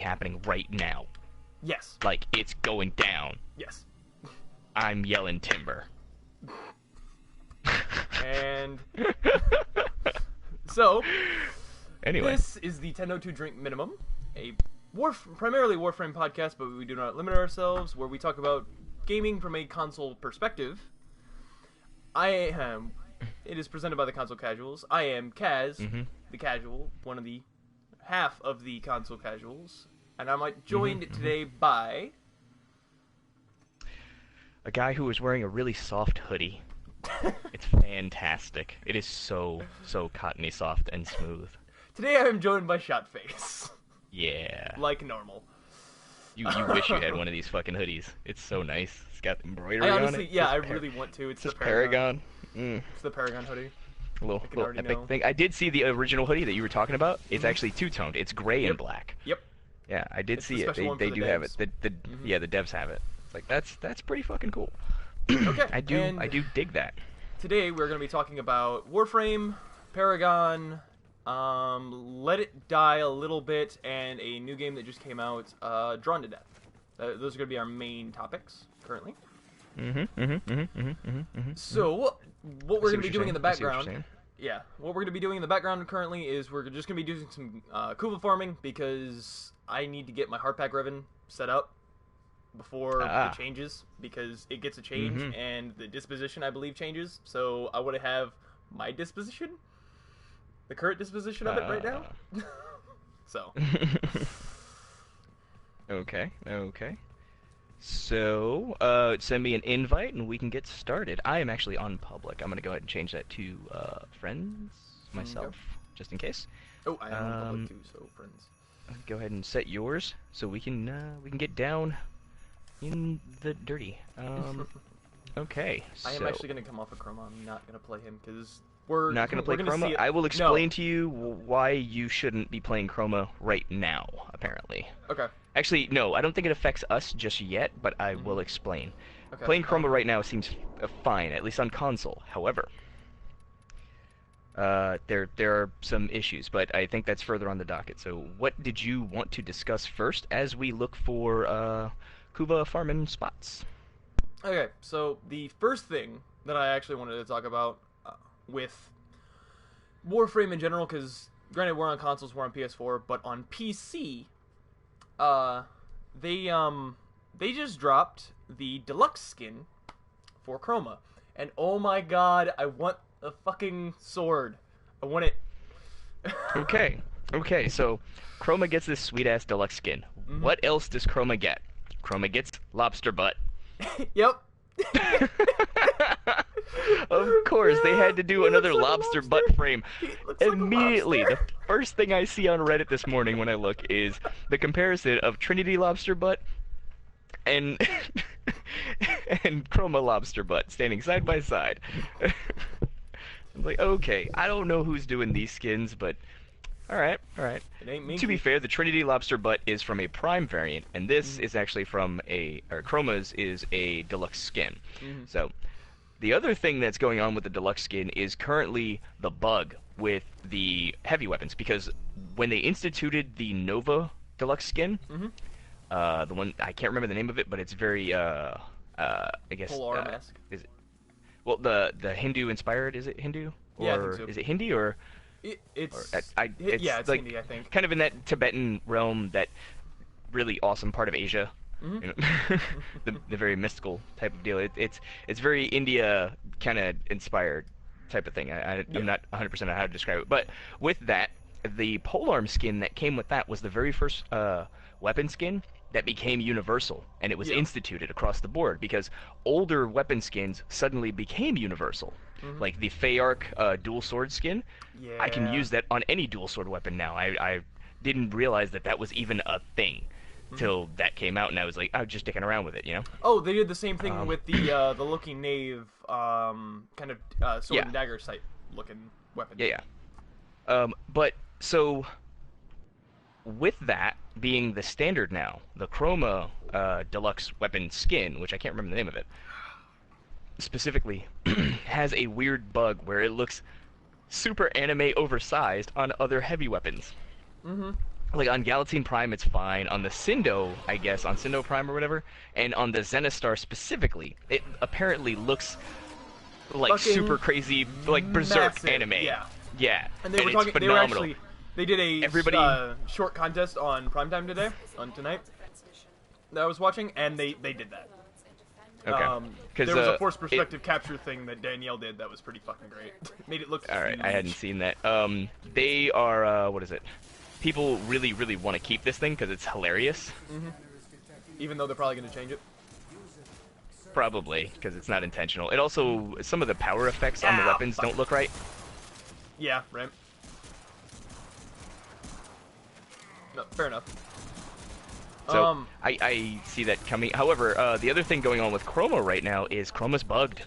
happening right now. Yes. Like, it's going down. Yes. I'm yelling timber. And so, anyway, this is the Tenno to Drink Minimum, a primarily Warframe podcast, but we do not limit ourselves, where we talk about gaming from a console perspective. It is presented by the Console Casuals. I am Cazz, the Casual, one of the half of the Console Casuals, and I'm joined today by a guy who is wearing a really soft hoodie. It's fantastic. It is so cottony soft and smooth. Today I am joined by ShotFace. Yeah. Like normal. You wish you had one of these fucking hoodies. It's so nice. It's got embroidery I honestly, on it. Yeah, I really want to. It's the Paragon. It's the Paragon hoodie. A little epic thing. I did see the original hoodie that you were talking about. It's actually two-toned. It's gray and black. Yep. Yeah, I did see it. They do have it. Yeah, the devs have it. It's like that's pretty fucking cool. Okay. I do dig that. Today we're going to be talking about Warframe, Paragon, Let It Die a little bit, and a new game that just came out, Drawn to Death. Those are going to be our main topics currently. So, what we're going to be doing in the background, what we're going to be doing in the background currently is we're just going to be doing some Kuva farming, because I need to get my Heartpack Riven set up before the changes, because it gets a change, and the disposition, I believe, changes, so I want to have my disposition, the current disposition of it right now. So. Okay. So, send me an invite and we can get started. I am actually on public. I'm going to go ahead and change that to friends myself, just in case. Oh, I am on public too, so friends. Go ahead and set yours so we can get down in the dirty. Okay. I am actually going to come off of Chroma. I'm not going to play him because we're not going to play Chroma. I will explain to you why you shouldn't be playing Chroma right now. Apparently. Okay. Actually, no. I don't think it affects us just yet, but I will explain. Okay. Playing Chroma right now seems fine, at least on console. However, there are some issues, but I think that's further on the docket. So, what did you want to discuss first as we look for Kuva farming spots? Okay, so the first thing that I actually wanted to talk about with Warframe in general, because granted we're on consoles, we're on PS4, but on PC, they just dropped the deluxe skin for Chroma, and oh my god, I want a fucking sword. I want it. Okay, so Chroma gets this sweet-ass deluxe skin. What else does Chroma get? Chroma gets lobster butt. Yep. Of course, they had to do another lobster butt frame. Immediately, the first thing I see on Reddit this morning when I look is the comparison of Trinity lobster butt and and Chroma lobster butt standing side by side. I'm like, okay, I don't know who's doing these skins, but all right. It ain't me. To be fair, the Trinity lobster butt is from a Prime variant, and this is actually from Chroma's is a deluxe skin. So, the other thing that's going on with the deluxe skin is currently the bug with the heavy weapons, because when they instituted the Nova deluxe skin, the one I can't remember the name of it, but it's very I guess Polar-esque. Is it? Well, the Hindu inspired, is it Hindu? Or yeah, I think so. Is it Hindi or? It's like, Hindi, I think. Kind of in that Tibetan realm, that really awesome part of Asia. You know, the very mystical type of deal. It's very India kind of inspired type of thing. I'm not 100% on how to describe it, but with that, the polearm skin that came with that was the very first weapon skin that became universal, and it was instituted across the board because older weapon skins suddenly became universal. Like the Feyark dual sword skin, I can use that on any dual sword weapon now. I didn't realize that was even a thing till that came out, and I was like, I was just dicking around with it, you know? Oh, they did the same thing with the looking knave kind of sword and dagger type looking weapon. But so with that being the standard now, the Chroma deluxe weapon skin, which I can't remember the name of it, specifically has a weird bug where it looks super anime oversized on other heavy weapons. like on Galatine Prime, it's fine. On the Sindo, I guess, on Sindo Prime or whatever, and on the Zenistar specifically, it apparently looks like Fucking super crazy, like Berserk massive, anime. yeah. Yeah, And they were talking. phenomenal. They did a Everybody, short contest on Primetime tonight that I was watching, and they did that. okay, There was a forced perspective capture thing that Danielle did that was pretty fucking great. Made it look all right, huge. I hadn't seen that. They are what is it? People really, really want to keep this thing because it's hilarious. Even though they're probably going to change it. Probably because it's not intentional. It also some of the power effects on the weapons don't look right. Yeah, right. No, fair enough. So I see that coming. However, the other thing going on with Chroma right now is Chroma's bugged.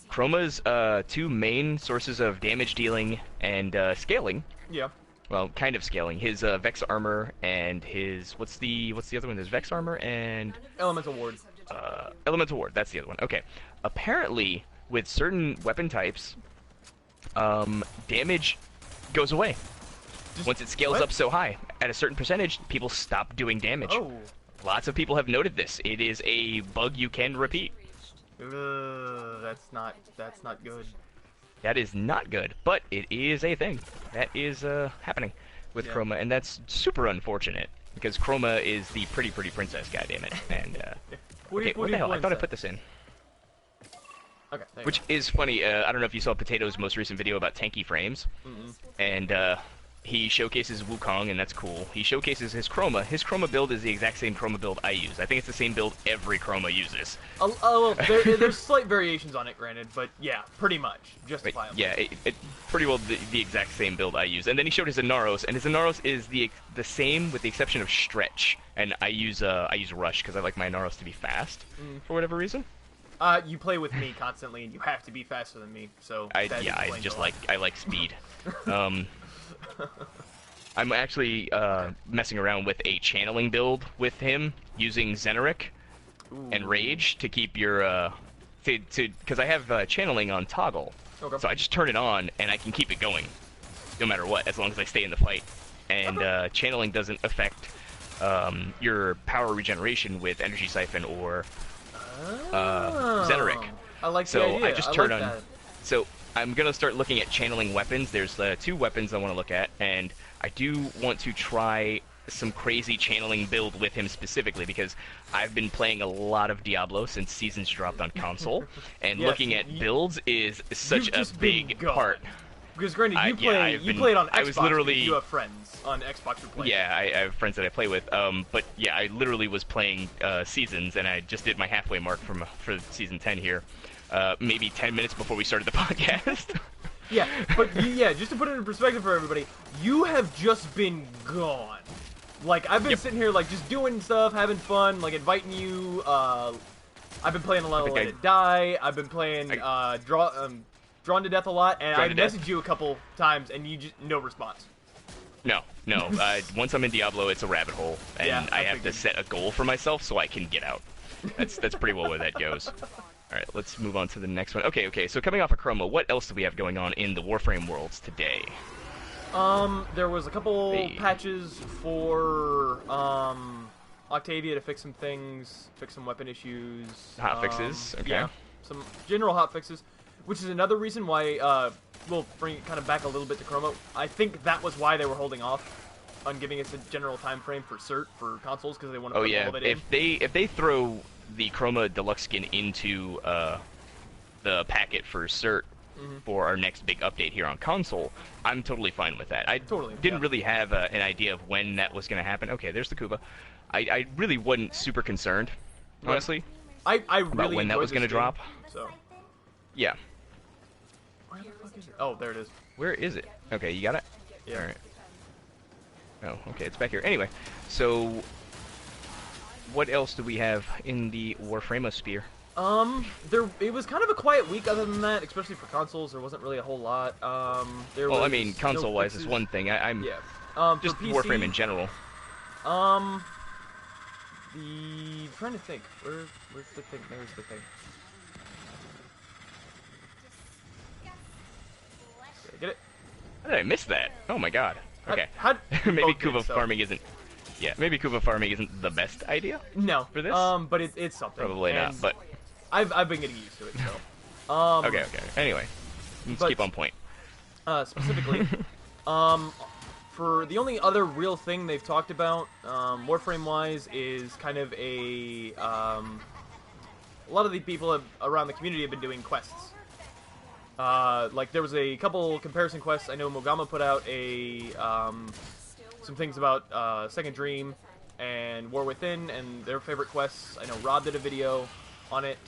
Chroma's two main sources of damage dealing and scaling. Yeah. Well, kind of scaling. His Vex armor and his what's the other one? There's Vex armor and Elemental Ward. Elemental Ward. That's the other one. Okay. Apparently, with certain weapon types, damage goes away. Once it scales up so high, at a certain percentage, people stop doing damage. Oh. Lots of people have noted this. It is a bug you can repeat. That's not good. That is not good, but it is a thing. That is happening with Chroma, and that's super unfortunate because Chroma is the pretty princess, goddammit. And okay, what the hell? I thought I put this in. Okay. Which is funny. I don't know if you saw Potato's most recent video about tanky frames, and he showcases Wukong, and that's cool. He showcases his Chroma. His Chroma build is the exact same Chroma build I use. I think it's the same build every Chroma uses. Well, there's slight variations on it, granted, but yeah, pretty much justifiable. Yeah, it pretty well the exact same build I use. And then he showed his Inaros, and his Inaros is the same with the exception of stretch. And I use rush because I like my Inaros to be fast for whatever reason. You play with me constantly, and you have to be faster than me. So I like speed. I'm actually messing around with a channeling build with him using Zeneric and Rage to keep your because I have channeling on toggle. Okay. So I just turn it on and I can keep it going no matter what as long as I stay in the fight. And channeling doesn't affect your power regeneration with Energy Siphon or Zeneric. I like the idea. I just turn on. That. So I'm gonna start looking at channeling weapons. There's two weapons I want to look at, and I do want to try some crazy channeling build with him specifically because I've been playing a lot of Diablo since Seasons dropped on console, and looking at builds is such a big part. Because granted, you play it on Xbox. I was literally, you have friends on Xbox who play. Yeah, I have friends that I play with. But yeah, I literally was playing Seasons, and I just did my halfway mark for Season 10 here. Maybe 10 minutes before we started the podcast. Yeah, but just to put it in perspective for everybody, you have just been gone. Like, I've been sitting here, like, just doing stuff, having fun, like, inviting you. I've been playing a lot of Let It Die. I've been playing Drawn to Death a lot, and I messaged you a couple times, and you just no response. No. Once I'm in Diablo, it's a rabbit hole, and I have to set a goal for myself so I can get out. That's pretty well where that goes. All right, let's move on to the next one. Okay. So coming off of Chroma, what else do we have going on in the Warframe worlds today? There was a couple patches for Octavia to fix some things, fix some weapon issues. Hot fixes. Okay. Yeah, some general hot fixes, which is another reason why we'll bring it kind of back a little bit to Chroma. I think that was why they were holding off on giving us a general time frame for cert for consoles because they want to put all of it in. If they throw the Chroma Deluxe skin into the packet for cert for our next big update here on console, I'm totally fine with that. I didn't really have an idea of when that was going to happen. Okay, there's the Kuba. I really wasn't super concerned, honestly, I about really when that was going to drop. So. Yeah. Where the fuck is it? Oh, there it is. Where is it? Okay, you got it? Yeah. All right. Oh, okay, it's back here. Anyway, so what else do we have in the Warframosphere? It was kind of a quiet week other than that, especially for consoles. There wasn't really a whole lot. Well, I mean, console-wise is one thing. I'm just PC, Warframe in general. I'm trying to think. Where's the thing? There's the thing. Did I get it? How did I miss that? Oh my god. Okay. Maybe Kuva farming isn't. Yeah, maybe Kuva farming isn't the best idea. No. For this. But it's something. Probably not. But I've been getting used to it. So. Okay. Anyway, let's keep on point. Specifically, for the only other real thing they've talked about, Warframe-wise, is kind of a lot of the people around the community have been doing quests. Like there was a couple comparison quests. I know Mogama put out some things about Second Dream and War Within and their favorite quests. I know Rob did a video on it.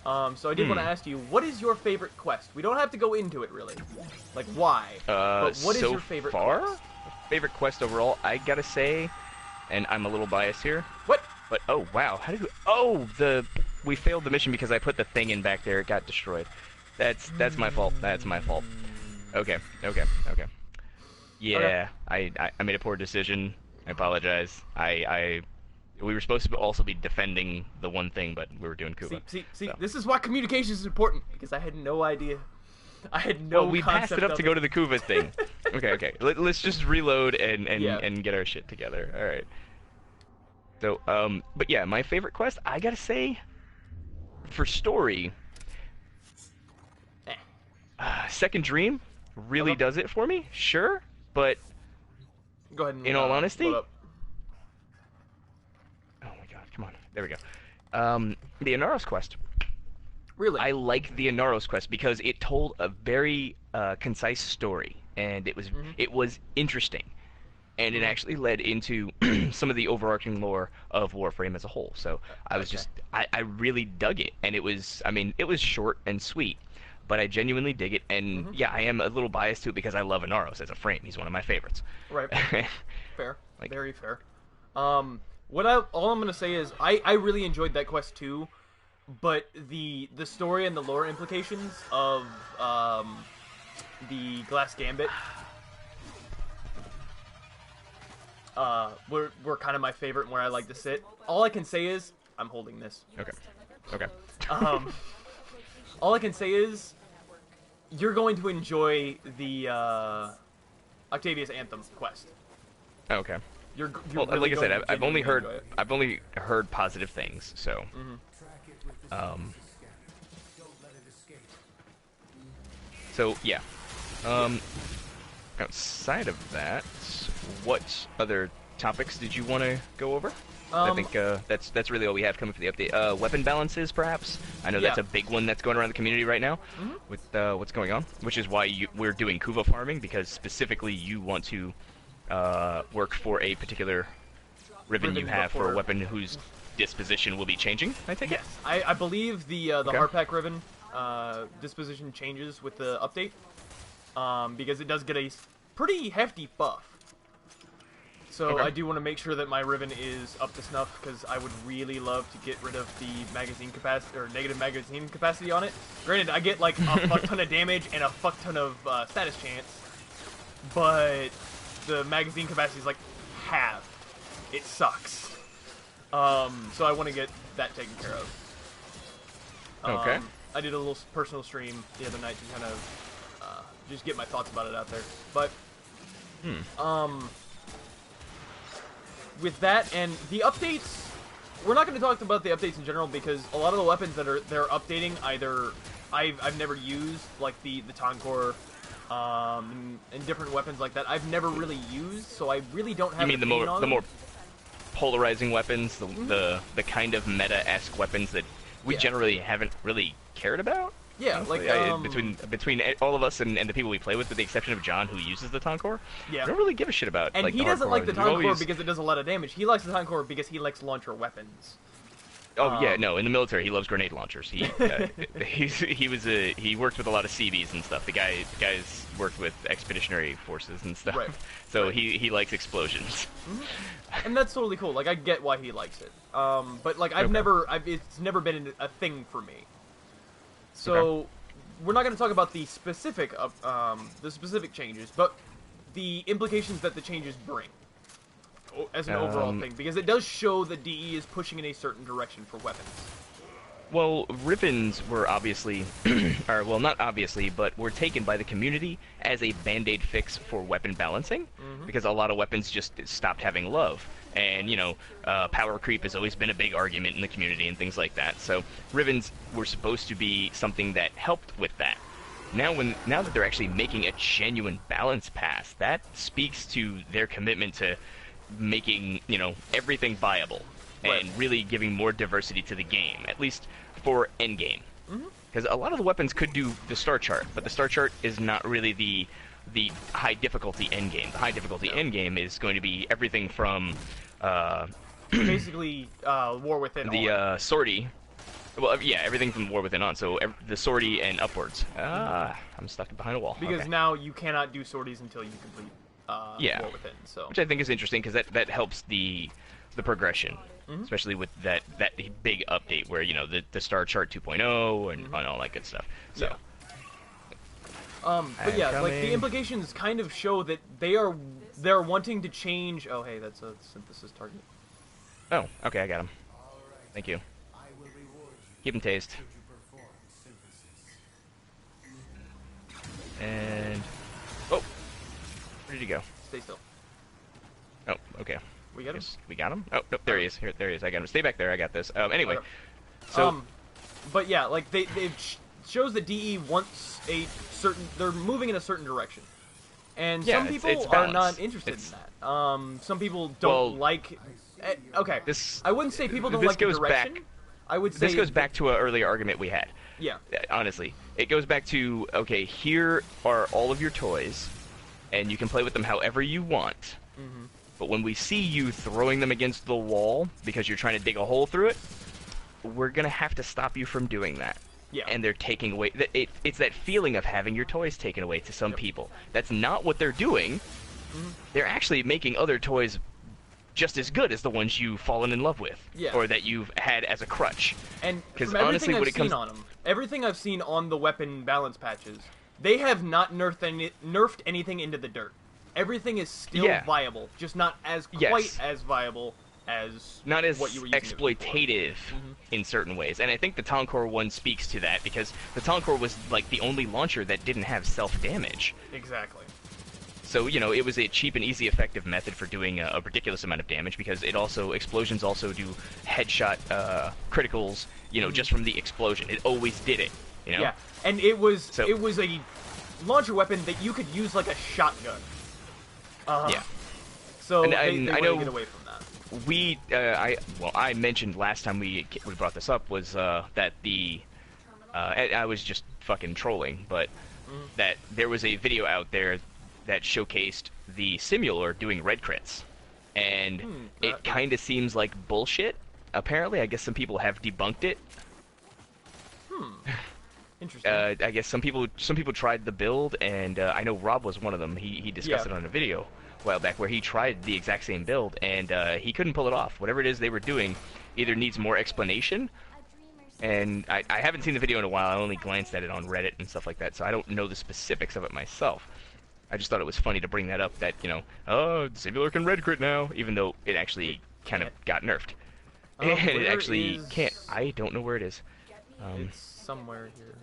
So I did want to ask you, what is your favorite quest? We don't have to go into it really, like why. But what is your favorite quest? Favorite quest overall, I gotta say, and I'm a little biased here. What? But oh wow, how did we? Oh, we failed the mission because I put the thing in back there. It got destroyed. That's my fault. That's my fault. Okay. Yeah, okay. I made a poor decision. I apologize. We were supposed to also be defending the one thing, but we were doing Kuva. See, so. This is why communication is important, because I had no idea. I had no. Well, we passed it up to go to the Kuva thing. Okay. Let's just reload and get our shit together. All right. So, but yeah, my favorite quest, I gotta say, for story, Second Dream really does it for me. Sure, but go ahead. And, in all honesty. Oh my god, come on. There we go. The Inaros quest. Really? I like the Inaros quest because it told a very concise story, and it was interesting, and it actually led into some of the overarching lore of Warframe as a whole. So I was I really dug it, and it was short and sweet, but I genuinely dig it, and yeah, I am a little biased to it because I love Inaros as a frame. He's one of my favorites. Right. Fair. Very fair. All I'm gonna say is I really enjoyed that quest too, but the story and the lore implications of the Glass Gambit were kind of my favorite and where I like to sit. All I can say is I'm holding this. Okay. All I can say is you're going to enjoy the Octavius Anthem quest. Okay. You're well, really like I said, I've only enjoy heard positive things. So, so yeah. Outside of that, what other topics did you want to go over? I think that's really all we have coming for the update. Weapon balances, perhaps. I know that's a big one that's going around the community right now with what's going on, which is why we're doing Kuva farming, because specifically you want to work for a particular ribbon you have for a weapon whose disposition will be changing. I think. Yes, I believe the hardpack ribbon disposition changes with the update, because it does get a pretty hefty buff. So I do want to make sure that my ribbon is up to snuff, because I would really love to get rid of the magazine capacity, or negative magazine capacity on it. Granted, I get like a fuck ton of damage and a fuck ton of status chance, but the magazine capacity is like half. It sucks. So I want to get that taken care of. I did a little personal stream the other night to kind of just get my thoughts about it out there. But with that and the updates, we're not going to talk about the updates in general, because a lot of the weapons that they're updating, either I've never used, like the Tonkor, and different weapons like that. I've never really used, so I really don't have. You mean the more polarizing weapons, the kind of meta-esque weapons that we generally haven't really cared about? Yeah, honestly. like between all of us and the people we play with the exception of John, who uses the Tonkor, yeah, I don't really give a shit about. And like, he doesn't like the Tonkor because it does a lot of damage. He likes the Tonkor because he likes launcher weapons. Oh yeah, no. In the military, he loves grenade launchers. He he worked with a lot of CVs and stuff. The guys worked with expeditionary forces and stuff. Right. So he likes explosions. And that's totally cool. Like I get why he likes it. But like it's never been a thing for me. So we're not going to talk about the specific changes, but the implications that the changes bring as an overall thing, because it does show that DE is pushing in a certain direction for weapons. Well, ribbons were obviously, or well, not obviously, but were taken by the community as a band-aid fix for weapon balancing, because a lot of weapons just stopped having love. And, you know, power creep has always been a big argument in the community and things like that. So ribbons were supposed to be something that helped with that. Now that they're actually making a genuine balance pass, that speaks to their commitment to making, you know, everything viable. Right. And really giving more diversity to the game, at least for endgame. Because a lot of the weapons could do the star chart, but the star chart is not really the high difficulty endgame. The high difficulty endgame is going to be everything from basically War Within the sortie. Well, yeah, everything from War Within on. So the sortie and upwards. I'm stuck behind a wall. because Okay. now you cannot do sorties until you complete War Within. So Which I think is interesting because that helps the progression. Especially with that big update where, you know, the star chart 2.0 and all that good stuff. So but yeah, like the implications kind of show that they're wanting to change. Oh, hey, that's a synthesis target. Oh, okay, I got him. Thank you. Keep him tased. And oh, where did he go? Stay still. Oh, okay. We got him. Guess we got him. Oh, nope, there he is. There he is. I got him. Stay back there. I got this. Anyway, so but yeah, like it shows that DE wants a certain. They're moving in a certain direction, and Yeah, some people it's are balanced. not interested in that. Some people don't like. Okay, I wouldn't say people don't this like the goes direction. back- I would say this goes back to an earlier argument we had. Yeah. Honestly, it goes back to, okay, here are all of your toys, and you can play with them however you want. But when we see you throwing them against the wall because you're trying to dig a hole through it, we're gonna have to stop you from doing that. Yeah. And they're taking away. It's that feeling of having your toys taken away to some people. That's not what they're doing. They're actually making other toys just as good as the ones you've fallen in love with, or that you've had as a crutch. And because from honestly, everything when I've it comes seen on them, everything I've seen on the weapon balance patches, they have not nerfed anything into the dirt. Everything is still viable, just not as quite as viable as not as what you were using exploitative in certain ways. And I think the Tonkor one speaks to that, because the Tonkor was like the only launcher that didn't have self-damage. Exactly. So, you know, it was a cheap and easy effective method for doing a ridiculous amount of damage, because it also, explosions also do headshot criticals, you know, just from the explosion. It always did it, you know? Yeah, and it was a launcher weapon that you could use like a shotgun. Yeah. So and they I know get away from that. I mentioned last time we brought this up was that I was just fucking trolling, but that there was a video out there that showcased the Simulor doing red crits, and it kind of seems like bullshit. Apparently, I guess some people have debunked it. Interesting. I guess some people tried the build, and I know Rob was one of them. He discussed it on a video a while back where he tried the exact same build, and he couldn't pull it off. Whatever it is they were doing either needs more explanation, and I haven't seen the video in a while. I only glanced at it on Reddit and stuff like that, so I don't know the specifics of it myself. I just thought it was funny to bring that up, that, you know, oh, Simulor can red crit now, even though it actually kind of got nerfed. And it actually can't. I don't know where it is. It's somewhere here.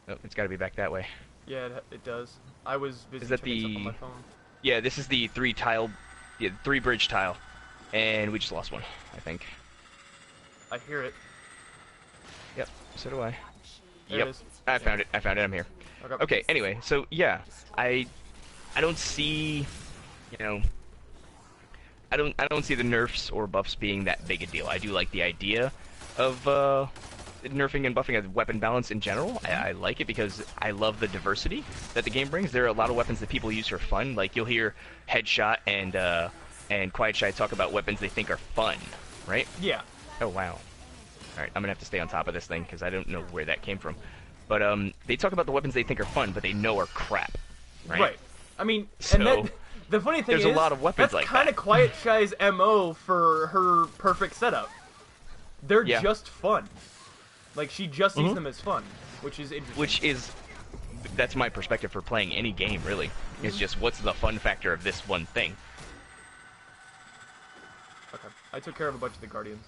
Oh, it's got to be back that way. Yeah, it does. I was busy Is that checking something on my phone. Yeah, this is the three bridge tile, and we just lost one, I think. I hear it. Yep, so do I. There Yep, it is. I found it. I'm here. Okay, anyway, so yeah, I don't see, you know, I don't see the nerfs or buffs being that big a deal. I do like the idea of nerfing and buffing a weapon balance in general. I like it because I love the diversity that the game brings. There are a lot of weapons that people use for fun. Like, you'll hear Headshot and Quiet Shy talk about weapons they think are fun, right? Yeah. Oh, wow. Alright, I'm gonna have to stay on top of this thing because I don't know where that came from. But they talk about the weapons they think are fun, but they know are crap, right? Right. I mean, so, the funny thing is, there's a lot of weapons like that's kind of Quiet Shy's MO for her perfect setup. They're just fun. Like, she just sees them as fun, which is interesting. That's my perspective for playing any game, really. It's just, what's the fun factor of this one thing? Okay, I took care of a bunch of the Guardians.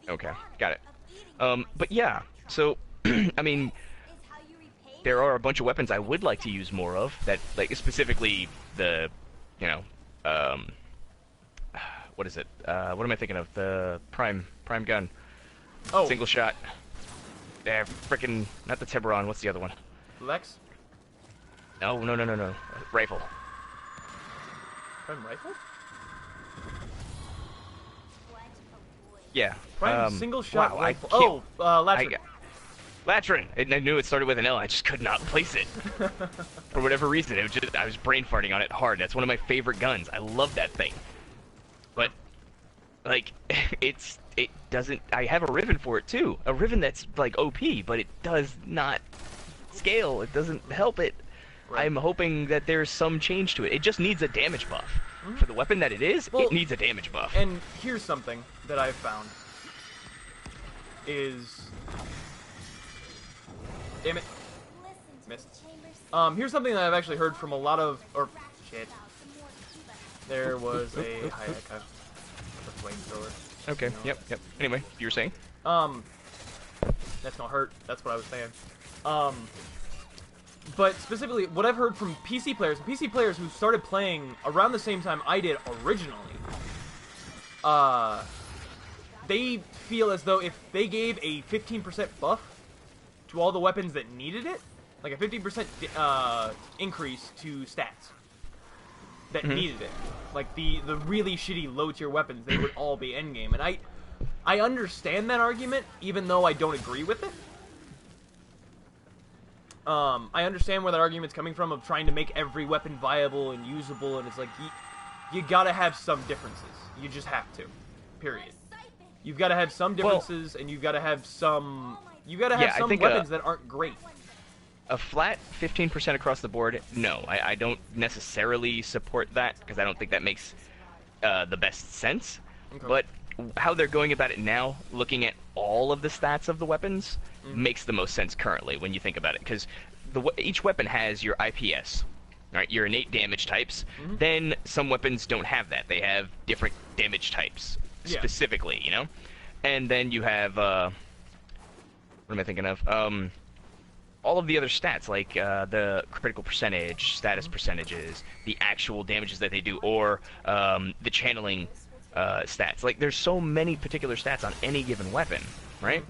Okay, got it. But yeah, so I mean, there are a bunch of weapons I would like to use more of. That, like, specifically the, you know, um, what is it? What am I thinking of? The prime gun, Oh, single shot. They're freaking not the Tiburon. What's the other one? Lex? No, no, no, no, no. Rifle. Prime rifle? Yeah. Prime single shot wow, rifle. I can't, Latrin. Latrin. I knew it started with an L. I just could not place it for whatever reason. I was brain farting on it hard. That's one of my favorite guns. I love that thing. But like, it doesn't. I have a Riven for it too. A Riven that's like OP, but it does not scale. It doesn't help it. Right. I'm hoping that there's some change to it. It just needs a damage buff. Mm-hmm. For the weapon that it is, well, it needs a damage buff. And here's something that I've found. Is... Damn it. Missed. Here's something that I've actually heard from a lot of... Or... Shit. There was a... Hayek. A flamethrower. Okay, you know. Yep. Anyway, you were saying? That's not hurt. That's what I was saying. But specifically, what I've heard from PC players who started playing around the same time I did originally, they feel as though if they gave a 15% buff to all the weapons that needed it, like a 50% increase to stats that needed it, like the really shitty low-tier weapons, they would all be endgame. And I understand that argument, even though I don't agree with it. I understand where that argument's coming from of trying to make every weapon viable and usable, and it's like, you gotta have some differences. You just have to. Period. You've gotta have some differences, and you've gotta have some... You gotta have some weapons that aren't great. A flat 15% across the board, no. I don't necessarily support that, because I don't think that makes the best sense. Okay. But how they're going about it now, looking at all of the stats of the weapons, makes the most sense currently when you think about it, because each weapon has your IPS, right? Your innate damage types. Then some weapons don't have that; they have different damage types specifically, you know. And then you have what am I thinking of? All of the other stats, like the critical percentage, status percentages, the actual damages that they do, or the channeling stats. Like, there's so many particular stats on any given weapon, right?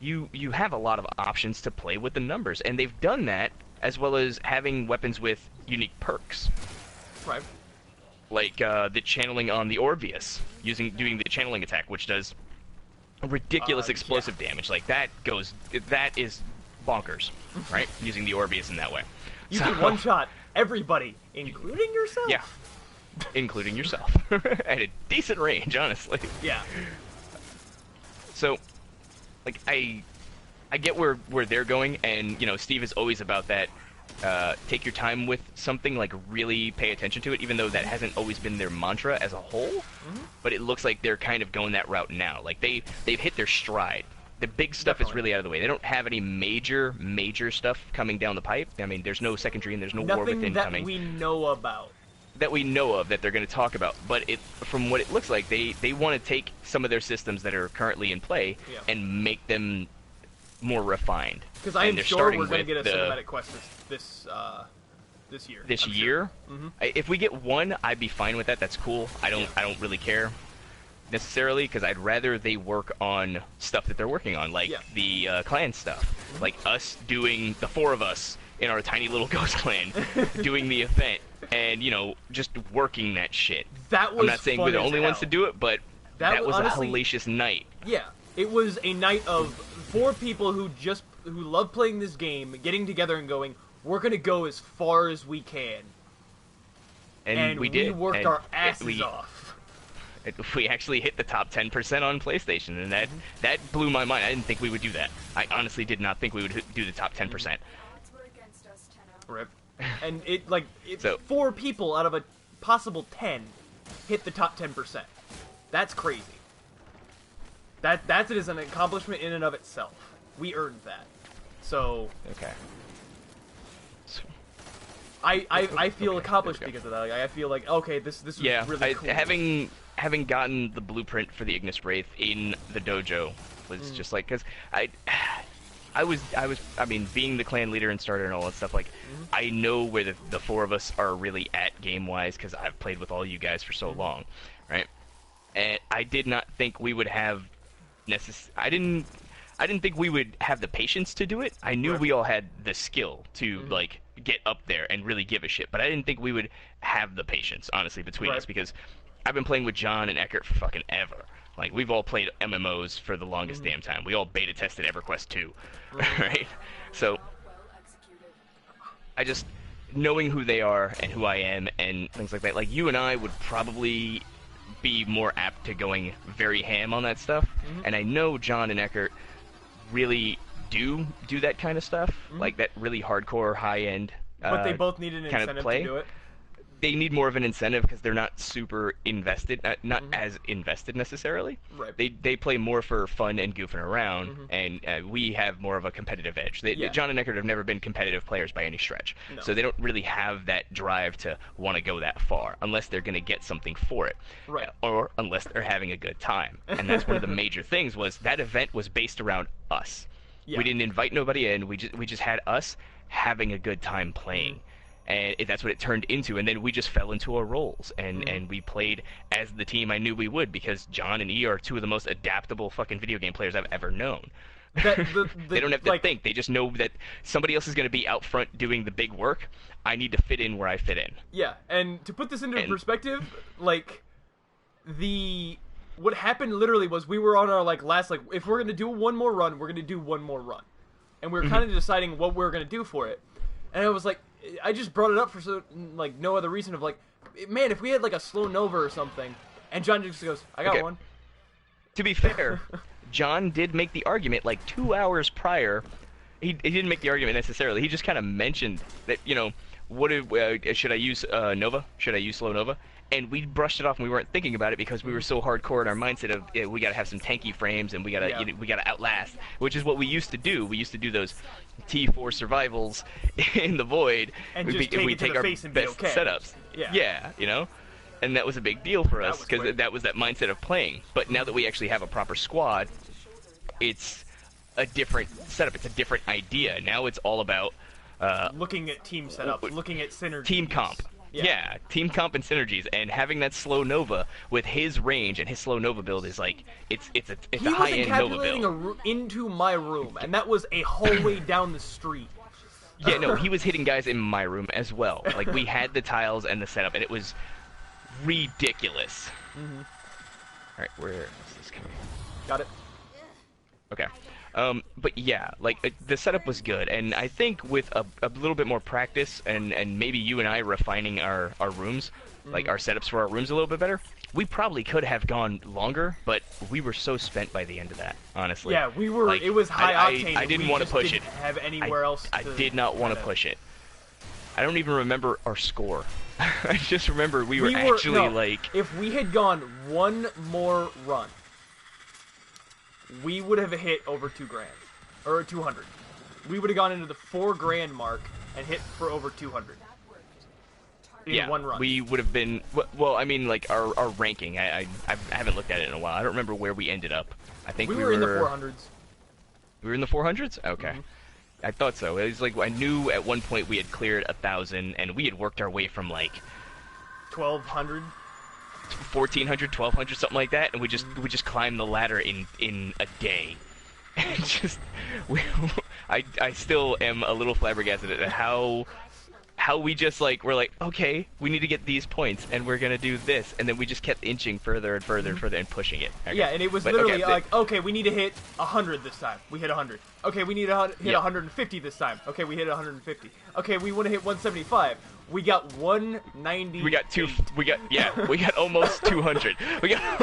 You have a lot of options to play with the numbers, and they've done that, as well as having weapons with unique perks. Right. Like the channeling on the Orbius, doing the channeling attack, which does ridiculous explosive damage. Like, that is bonkers, right? Using the Orbius in that way. You can one-shot everybody, including yourself? Yeah. Including yourself. At a decent range, honestly. Yeah. So, like, I get where they're going, and, you know, Steve is always about that, take your time with something, like, really pay attention to it, even though that hasn't always been their mantra as a whole, but it looks like they're kind of going that route now. Like, they've hit their stride. The big stuff is really out of the way. They don't have any major stuff coming down the pipe. I mean, there's no Second Dream, there's no War Within coming. Nothing that we know about. That we know of that they're going to talk about, but from what it looks like, they want to take some of their systems that are currently in play and make them more refined. Because I am sure we're going to get a cinematic quest this year. This year? Sure. If we get one, I'd be fine with that. That's cool. I don't really care necessarily, because I'd rather they work on stuff that they're working on, like the clan stuff, like us doing, the four of us in our tiny little ghost clan doing the event. And, you know, just working that shit. That was I'm not saying we're the only ones to do it, but that was honestly, a hellacious night. Yeah, it was a night of 4 people who love playing this game, getting together and going, we're going to go as far as we can. And we did. We worked our asses off. We actually hit the top 10% on PlayStation, and that blew my mind. I didn't think we would do that. I honestly did not think we would do the top 10%. Rip. And so, 4 people out of a possible 10 hit the top 10%. That's crazy. That is an accomplishment in and of itself. We earned that. So okay. So, I feel accomplished because of that. Like, I feel like, okay, this was really cool. Having gotten the blueprint for the Ignis Wraith in the dojo was just like, because I mean, being the clan leader and starter and all that stuff, like, I know where the four of us are really at game-wise, because I've played with all you guys for so long, right? And I did not think we would have I didn't think we would have the patience to do it. I knew we all had the skill to, like, get up there and really give a shit, but I didn't think we would have the patience, honestly, between us, because I've been playing with John and Eckert for fucking ever. Like, we've all played MMOs for the longest damn time. We all beta tested EverQuest 2, right? So, I just, knowing who they are and who I am and things like that, like, you and I would probably be more apt to going very ham on that stuff, and I know John and Eckert really do that kind of stuff, like that really hardcore, high-end but they both need an incentive to do it. They need more of an incentive because they're not super invested, not as invested necessarily. Right. They play more for fun and goofing around, and we have more of a competitive edge. John and Eckert have never been competitive players by any stretch, so they don't really have that drive to want to go that far unless they're going to get something for it, or unless they're having a good time. And that's one of the major things was that event was based around us. Yeah. We didn't invite nobody in. We just had us having a good time playing. And that's what it turned into, and then we just fell into our roles, and we played as the team I knew we would, because John and E are two of the most adaptable fucking video game players I've ever known. They don't have to think, they just know that somebody else is going to be out front doing the big work. I need to fit in where I fit in. Yeah, and to put this into perspective, like, what happened literally was we were on our, like, last, like, if we're going to do one more run, we're going to do one more run. And we were kind of deciding what we were going to do for it. And I was like, I just brought it up for no other reason of like, man, if we had like a slow Nova or something, and John just goes, I got one. To be fair, John did make the argument like 2 hours prior. He didn't make the argument necessarily. He just kind of mentioned that, you know, should I use Nova? Should I use slow Nova? And we brushed it off, and we weren't thinking about it because we were so hardcore in our mindset of we gotta have some tanky frames, and we gotta outlast, which is what we used to do. We used to do those T4 survivals in the void, and we take our best setups. Yeah, you know, and that was a big deal for us because that was that mindset of playing. But now that we actually have a proper squad, it's a different setup. It's a different idea. Now it's all about looking at team setup, looking at synergy, team comp. Yeah, team comp and synergies, and having that slow Nova with his range and his slow Nova build is like it's a high-end Nova build. He was encapsulating into my room, and that was a hallway down the street. Yeah, no, he was hitting guys in my room as well. Like, we had the tiles and the setup, and it was ridiculous. All right, where is this coming? Got it. Okay. But yeah, like, the setup was good, and I think with a little bit more practice, and maybe you and I refining our rooms, like our setups for our rooms a little bit better, we probably could have gone longer, but we were so spent by the end of that, honestly. Yeah, we were, like, it was high octane. I didn't want to push it. Have anywhere else I did not want to push it. I don't even remember our score. I just remember we were actually, like... If we had gone one more run, we would have hit over $2,000 or 200. We would have gone into the $4,000 mark and hit for over 200 in one run. We would have been well. I mean, like our ranking. I haven't looked at it in a while. I don't remember where we ended up. I think we were in the 400s. We were in the 400s. Okay, I thought so. It was like I knew at one point we had cleared 1,000, and we had worked our way from like 1,200. 1,400, 1,200, something like that, and we just climbed the ladder in a day. And just I still am a little flabbergasted at how we just like we're like, okay, we need to get these points, and we're gonna do this, and then we just kept inching further and further and further and pushing it. Okay. Yeah, and it was literally like, okay, we need to hit 100 this time. We hit 100. Okay, we need to hit 150 this time. Okay, we hit 150. Okay, we want to hit 175. We got 190. We got we got almost 200. We got.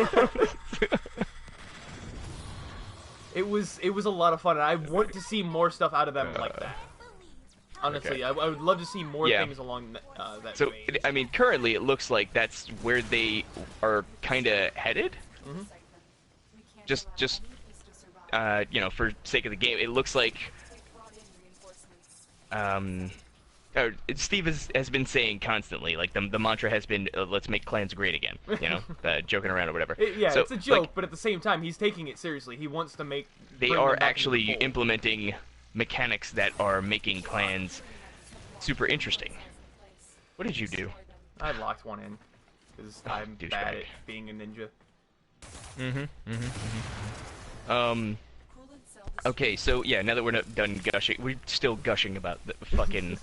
It was a lot of fun, and I want to see more stuff out of them like that. Honestly, I would love to see more things along that. So, I mean, currently it looks like that's where they are kind of headed. Just you know, for sake of the game, it looks like Steve has been saying constantly, like the mantra has been, "Let's make clans great again," you know, joking around or whatever. Yeah, so, it's a joke, like, but at the same time, he's taking it seriously. He wants to make. They are actually implementing mechanics that are making clans super interesting. What did you do? I locked one in because I'm bad at being a ninja. Okay, so yeah, now that we're not done gushing, we're still gushing about the fucking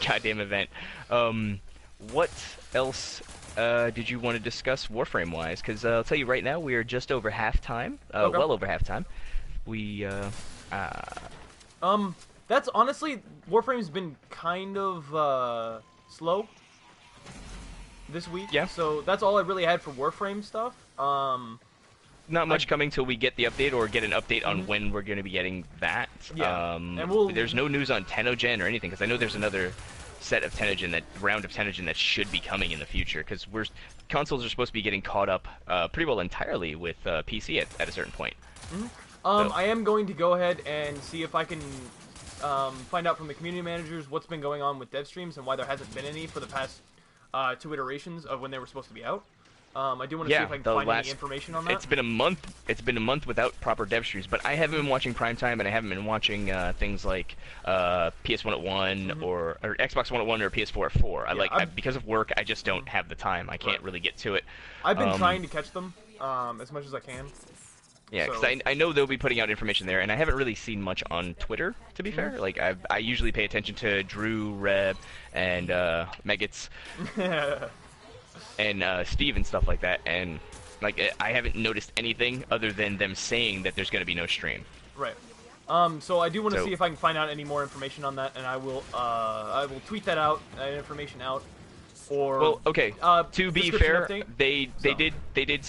goddamn event. What else did you want to discuss Warframe-wise? Because I'll tell you right now, we are just over halftime. Okay. Well over halftime. That's honestly, Warframe's been kind of slow this week. Yeah. So that's all I really had for Warframe stuff. Not much coming till we get the update or get an update on when we're going to be getting that. Yeah. And there's no news on Tenno Gen or anything, because I know there's another set of Tenno Gen, that round of Tenno Gen that should be coming in the future, because consoles are supposed to be getting caught up pretty well entirely with PC at a certain point. I am going to go ahead and see if I can find out from the community managers what's been going on with dev streams and why there hasn't been any for the past 2 iterations of when they were supposed to be out. I do want to see if I can find any information on that. It's been a month. It's been a month without proper dev streams, but I haven't been watching Primetime, and I haven't been watching things like PS1 at 1 or Xbox One at 1 or PS4 at 4. Because of work, I just don't have the time. I can't really get to it. I've been trying to catch them as much as I can. Yeah, because I know they'll be putting out information there, and I haven't really seen much on Twitter, to be fair. Like, I usually pay attention to Drew, Reb, and Megats, and Steve and stuff like that, and like I haven't noticed anything other than them saying that there's going to be no stream. Right. So I do want to see if I can find out any more information on that, and I will tweet that out, that information out. Or well, okay. To be fair, they did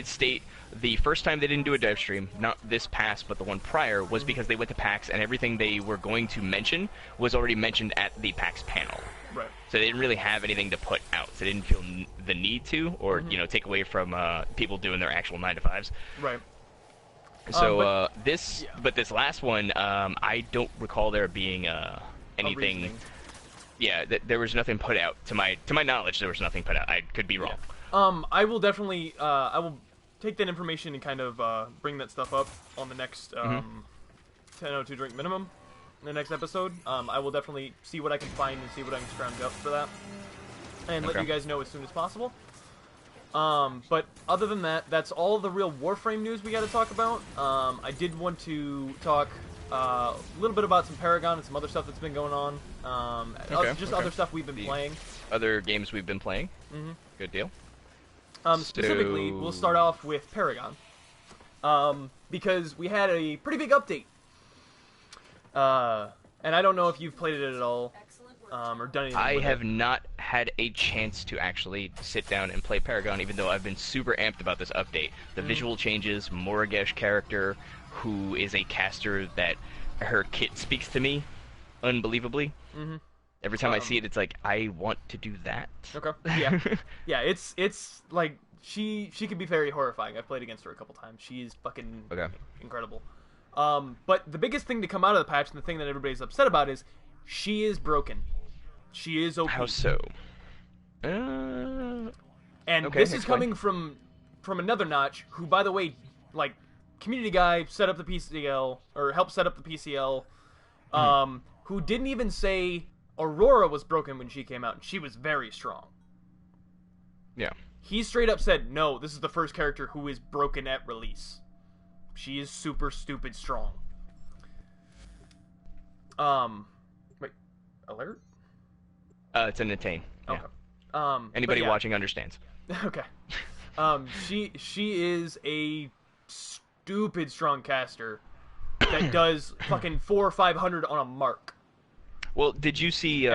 state the first time they didn't do a dev stream, not this past, but the one prior, was because they went to PAX and everything they were going to mention was already mentioned at the PAX panel. Right. So they didn't really have anything to put out. So they didn't feel the need to, or take away from people doing their actual 9-to-5s. Right. So but this last one, I don't recall there being anything. Yeah, there was nothing put out. To my knowledge, there was nothing put out. I could be wrong. Yeah. I will definitely I will take that information and kind of bring that stuff up on the next 10:02 drink minimum in the next episode. I will definitely see what I can find and see what I can scrounge up for that, and let you guys know as soon as possible. But other than that, that's all the real Warframe news we got to talk about. I did want to talk a little bit about some Paragon and some other stuff that's been going on. Other stuff we've been playing. Other games we've been playing. Good deal. Specifically, we'll start off with Paragon. Because we had a pretty big update. And I don't know if you've played it at all. Or done anything I with have it. not had a chance to actually sit down and play Paragon, even though I've been super amped about this update. The visual changes, Moragesh character, who is a caster that her kit speaks to me unbelievably. Every time I see it, it's like, I want to do that. Okay. Yeah. Yeah, it's like, she can be very horrifying. I've played against her a couple times. She's fucking incredible. But the biggest thing to come out of the patch, and the thing that everybody's upset about, is she is broken. She is OP. How so? And this is coming from another Notch, who, by the way, like, community guy, set up the PCL, or helped set up the PCL, who didn't even say Aurora was broken when she came out, and she was very strong. Yeah. He straight up said, no, this is the first character who is broken at release. She is super stupid strong. Wait, alert? It's an attain. Yeah. Okay. Anybody watching understands. Okay. She is a stupid strong caster that does fucking 400 or 500 on a mark. Well, did you see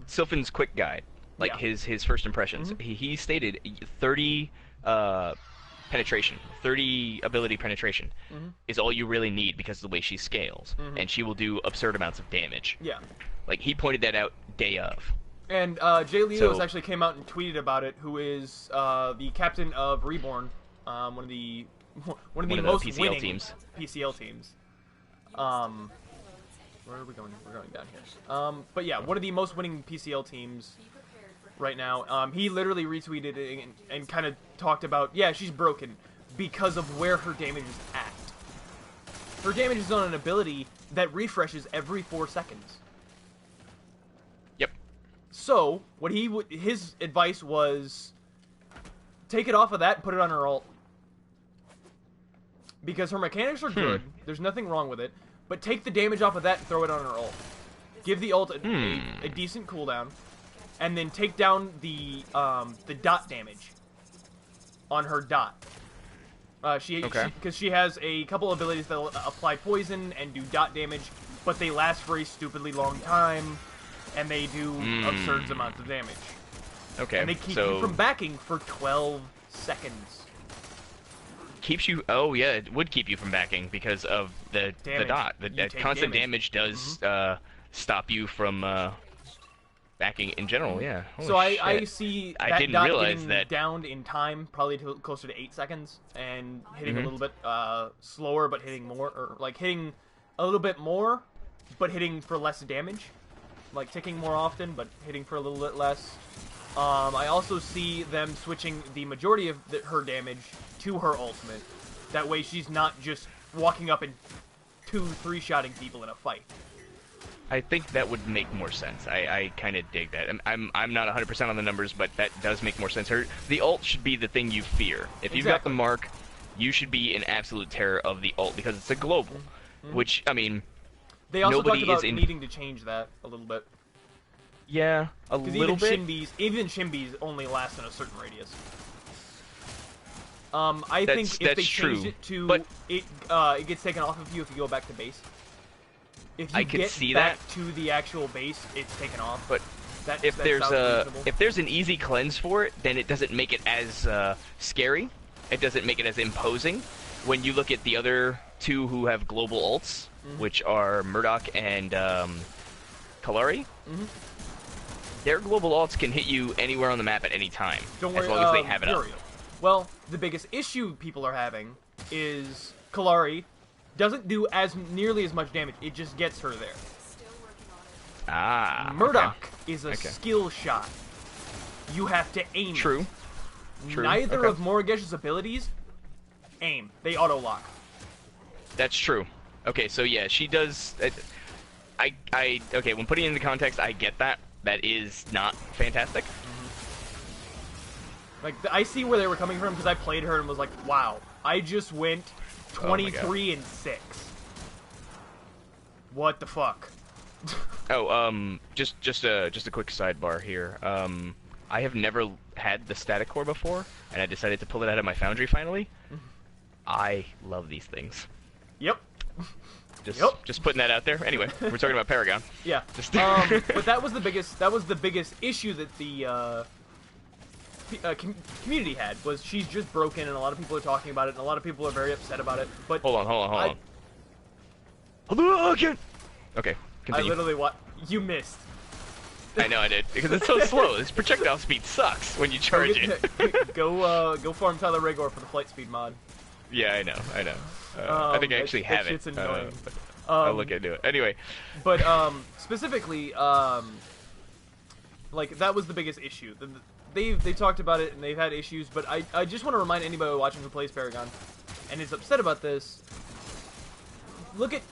Sylphan's quick guide? Like his first impressions. He stated 30 penetration, 30 ability penetration is all you really need because of the way she scales, and she will do absurd amounts of damage. Yeah. Like, he pointed that out day of. And Jay Leos actually came out and tweeted about it, who is the captain of Reborn, one of the most PCL winning teams. PCL teams. Where are we going? We're going down here. But yeah, one of the most winning PCL teams right now. He literally retweeted it and kind of talked about, yeah, she's broken because of where her damage is at. Her damage is on an ability that refreshes every 4 seconds. Yep. So, what his advice was, take it off of that and put it on her ult. Because her mechanics are good, there's nothing wrong with it, but take the damage off of that and throw it on her ult. Give the ult a decent cooldown, and then take down the dot damage on her dot. Because she has a couple abilities that apply poison and do dot damage, but they last for a stupidly long time, and they do absurd amounts of damage. Okay, and they keep you from backing for 12 seconds. Keeps you... Oh, yeah, it would keep you from backing because of the dot. The constant damage does stop you from backing in general, yeah. Holy so I see that dot getting downed in time, probably closer to 8 seconds, and hitting a little bit slower, but hitting more, or like hitting a little bit more, but hitting for less damage. Like ticking more often, but hitting for a little bit less. I also see them switching the majority of her damage to her ultimate. That way she's not just walking up and 2-3 shotting people in a fight. I think that would make more sense. I kind of dig that. I'm not 100% on the numbers, but that does make more sense. The ult should be the thing you fear. If you've got the mark, you should be in absolute terror of the ult because it's a global. Which, I mean, they also talked about needing to change that a little bit. Yeah, a little bit. Even Shimbies only last in a certain radius. I think if they change it to it gets taken off of you if you go back to base. If you get back to the actual base, it's taken off. But if there's an easy cleanse for it, then it doesn't make it as scary. It doesn't make it as imposing. When you look at the other two who have global ults, which are Murdoch and Kalari. Their global ults can hit you anywhere on the map at any time, as long as they have it up. Well, the biggest issue people are having is Kalari doesn't do nearly as much damage. It just gets her there. Murdoch is a skill shot. You have to aim. True. Neither of Moragesh's abilities aim. They auto-lock. That's true. Okay, so yeah, she does... Okay, when putting it into context, I get that. That is not fantastic. Like, I see where they were coming from because I played her and was like, wow, I just went 23 and 6. What the fuck? Just a quick sidebar here. I have never had the static core before, and I decided to pull it out of my foundry finally. I love these things. Yep. Just putting that out there. Anyway, we're talking about Paragon. Yeah. But that was the biggest issue that the community had, was she's just broken, and a lot of people are talking about it, and a lot of people are very upset about it. But hold on. Okay, continue. I literally you missed. I know I did, because it's so slow. This projectile speed sucks when you charge it. Go farm Tyler Rigor for the flight speed mod. Yeah, I know. I think I actually have it. It's annoying. I'll look into it. Anyway. But, specifically, like, that was the biggest issue. They talked about it, and they've had issues, but I just want to remind anybody watching who plays Paragon and is upset about this, look at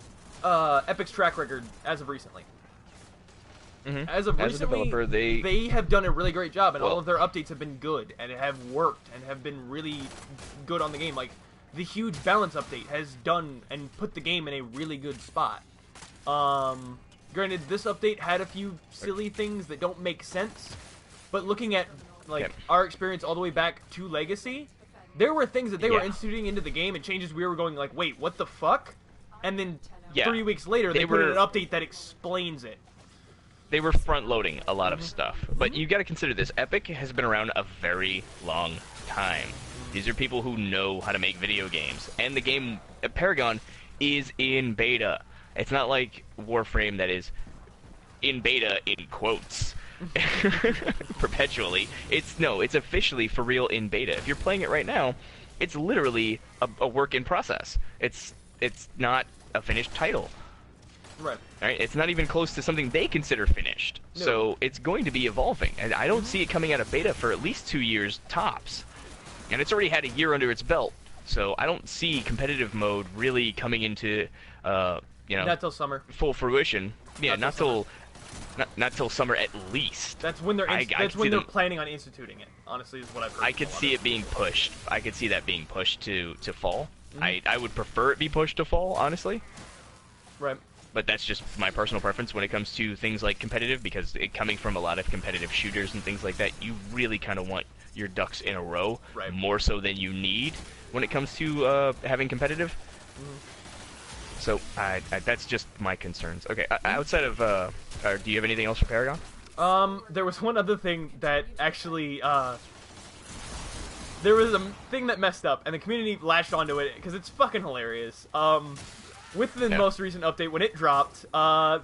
Epic's track record as of recently. As of recently, a developer, they have done a really great job, and all of their updates have been good, and have worked, and have been really good on the game. Like, the huge balance update has done and put the game in a really good spot. Granted, this update had a few silly things that don't make sense, but looking at our experience all the way back to Legacy, there were things that they were instituting into the game and changes we were going like, wait, what the fuck? And then 3 weeks later, they put in an update that explains it. They were front-loading a lot of stuff. But you got to consider this. Epic has been around a very long time. These are people who know how to make video games. And the game, Paragon, is in beta. It's not like Warframe that is in beta in quotes. Perpetually. It's officially for real in beta. If you're playing it right now, it's literally a work in process. It's not a finished title. Right. All right, it's not even close to something they consider finished. No. So it's going to be evolving, and I don't see it coming out of beta for at least 2 years tops. And it's already had a year under its belt, so I don't see competitive mode really coming into, not till summer. full fruition. Yeah, not till summer at least. That's when they're they're planning on instituting it. Honestly, is what I've heard. I could see it being pushed. I could see that being pushed to fall. Mm-hmm. I would prefer it be pushed to fall, honestly. Right. But that's just my personal preference when it comes to things like competitive, because coming from a lot of competitive shooters and things like that, you really kind of want your ducks in a row, right, more so than you need when it comes to having competitive. Mm-hmm. So that's just my concerns. Okay, outside of, do you have anything else for Paragon? There was one other thing that actually, there was a thing that messed up, and the community latched onto it, because it's fucking hilarious. With the most recent update, when it dropped,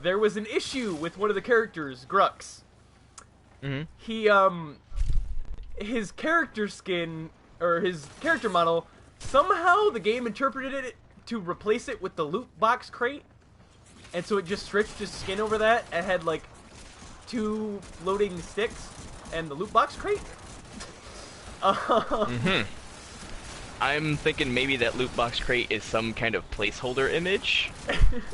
there was an issue with one of the characters, Grux. Mm-hmm. He, his character skin, or his character model, somehow the game interpreted it to replace it with the loot box crate, and so it just switched his skin over that, and had, like, 2 floating sticks, and the loot box crate? Mm-hmm. I'm thinking maybe that loot box crate is some kind of placeholder image,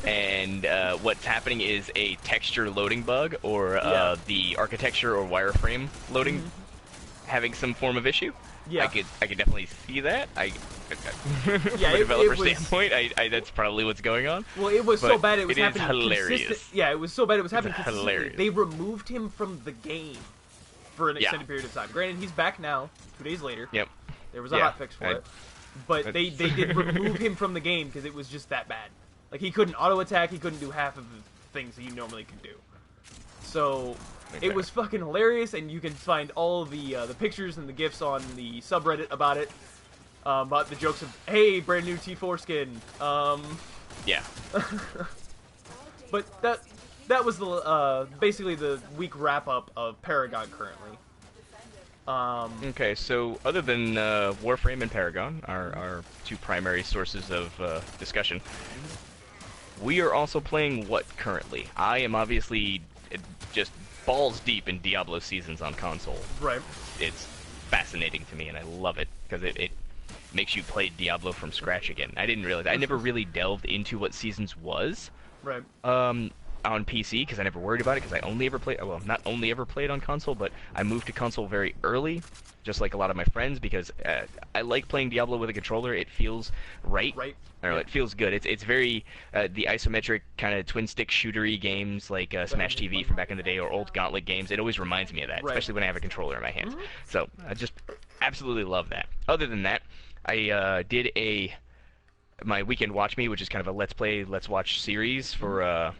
and what's happening is a texture loading bug, or the architecture or wireframe loading having some form of issue. Yeah, I could definitely see that. From a it developer was, standpoint, that's probably what's going on. Well, it was so bad it was happening hilarious. Yeah, it was so bad it was happening consistently. Hilarious. They removed him from the game for an extended period of time. Granted, he's back now, 2 days later. Yep. There was a hotfix for it. But they did remove him from the game because it was just that bad. Like, he couldn't auto-attack, he couldn't do half of the things that he normally could do. So, it was fucking hilarious, and you can find all the pictures and the GIFs on the subreddit about it. About the jokes of, hey, brand new T4 skin. Yeah. But that was the basically the week wrap-up of Paragon currently. Okay, so other than Warframe and Paragon, our 2 primary sources of discussion, we are also playing what currently? I am obviously just balls deep in Diablo Seasons on console. Right. It's fascinating to me, and I love it, because it makes you play Diablo from scratch again. I didn't realize. I never really delved into what Seasons was. Right. On PC, because I never worried about it, because I only ever played, well, not only ever played on console, but I moved to console very early, just like a lot of my friends, because I like playing Diablo with a controller. It feels right. Right. I don't know, it feels good. It's very, the isometric kind of twin-stick shootery games, like Smash TV from back in the day, or old Gauntlet games. It always reminds me of that, especially when I have a controller in my hands. So, I just absolutely love that. Other than that, I did my Weekend Watch Me, which is kind of a Let's Play, Let's Watch series for,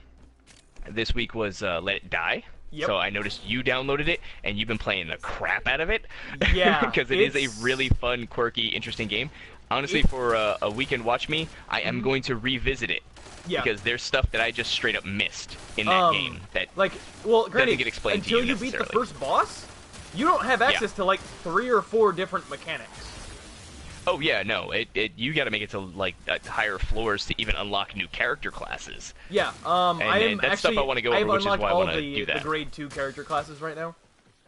this week was Let It Die. Yep. So I noticed you downloaded it, and you've been playing the crap out of it. Yeah. Because it is a really fun, quirky, interesting game. Honestly, for a Weekend Watch Me, I am going to revisit it. Yeah. Because there's stuff that I just straight up missed in that game that granted, doesn't get explained until to you you beat the necessarily. first boss, you don't have access to like 3 or 4 different mechanics. Oh yeah, no, you got to make it to like higher floors to even unlock new character classes. Yeah, and that's stuff I want to go over, which is why I want to do that. The grade 2 character classes right now.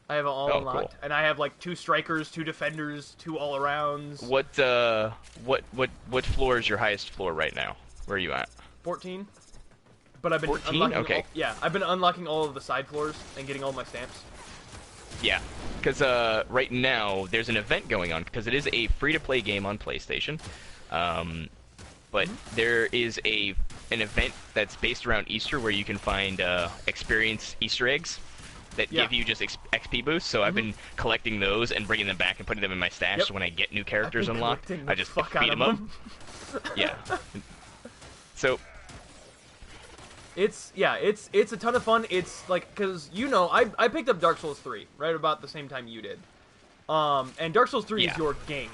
I have it all unlocked, cool. and I have like 2 strikers, 2 defenders, 2 all-arounds. What floor is your highest floor right now? Where are you at? 14. But I've been 14? unlocking. Okay. I've been unlocking all of the side floors and getting all my stamps. Yeah, because right now there's an event going on, because it is a free-to-play game on PlayStation. But there is an event that's based around Easter where you can find experience Easter eggs that give you just XP boosts. So I've been collecting those and bringing them back and putting them in my stash. So when I get new characters unlocked, I just feed them up. Yeah. So it's a ton of fun. It's like, because I picked up Dark Souls 3 right about the same time you did. And Dark Souls 3 is your game.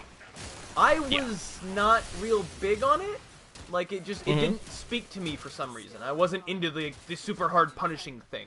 I was not real big on it. Like, it didn't speak to me for some reason. I wasn't into the super hard punishing thing.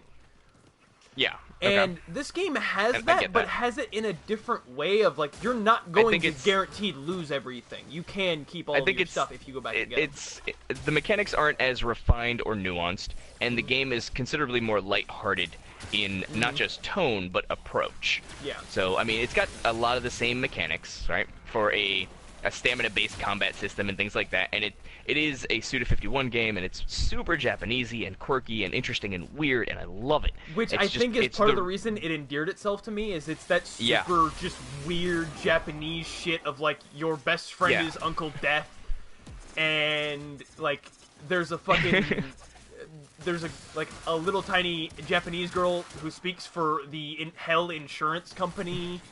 Yeah. And Okay. this game has I that, get but that. has it in a different way of, like, you're not going to it's guaranteed lose everything. You can keep all I of think your stuff if you go back and get it. the mechanics aren't as refined or nuanced, and the game is considerably more lighthearted in not just tone but approach. Yeah. So I mean, it's got a lot of the same mechanics, right, for a stamina-based combat system and things like that, and it is a Suda51 game, and it's super Japanesey and quirky and interesting and weird, and I love it. Which It's I just- think is it's part of the reason it endeared itself to me, is it's that Yeah. super just weird Japanese shit of, like, your best friend Yeah. is Uncle Death, and, like, there's a fucking... there's a little tiny Japanese girl who speaks for the Hell Insurance Company,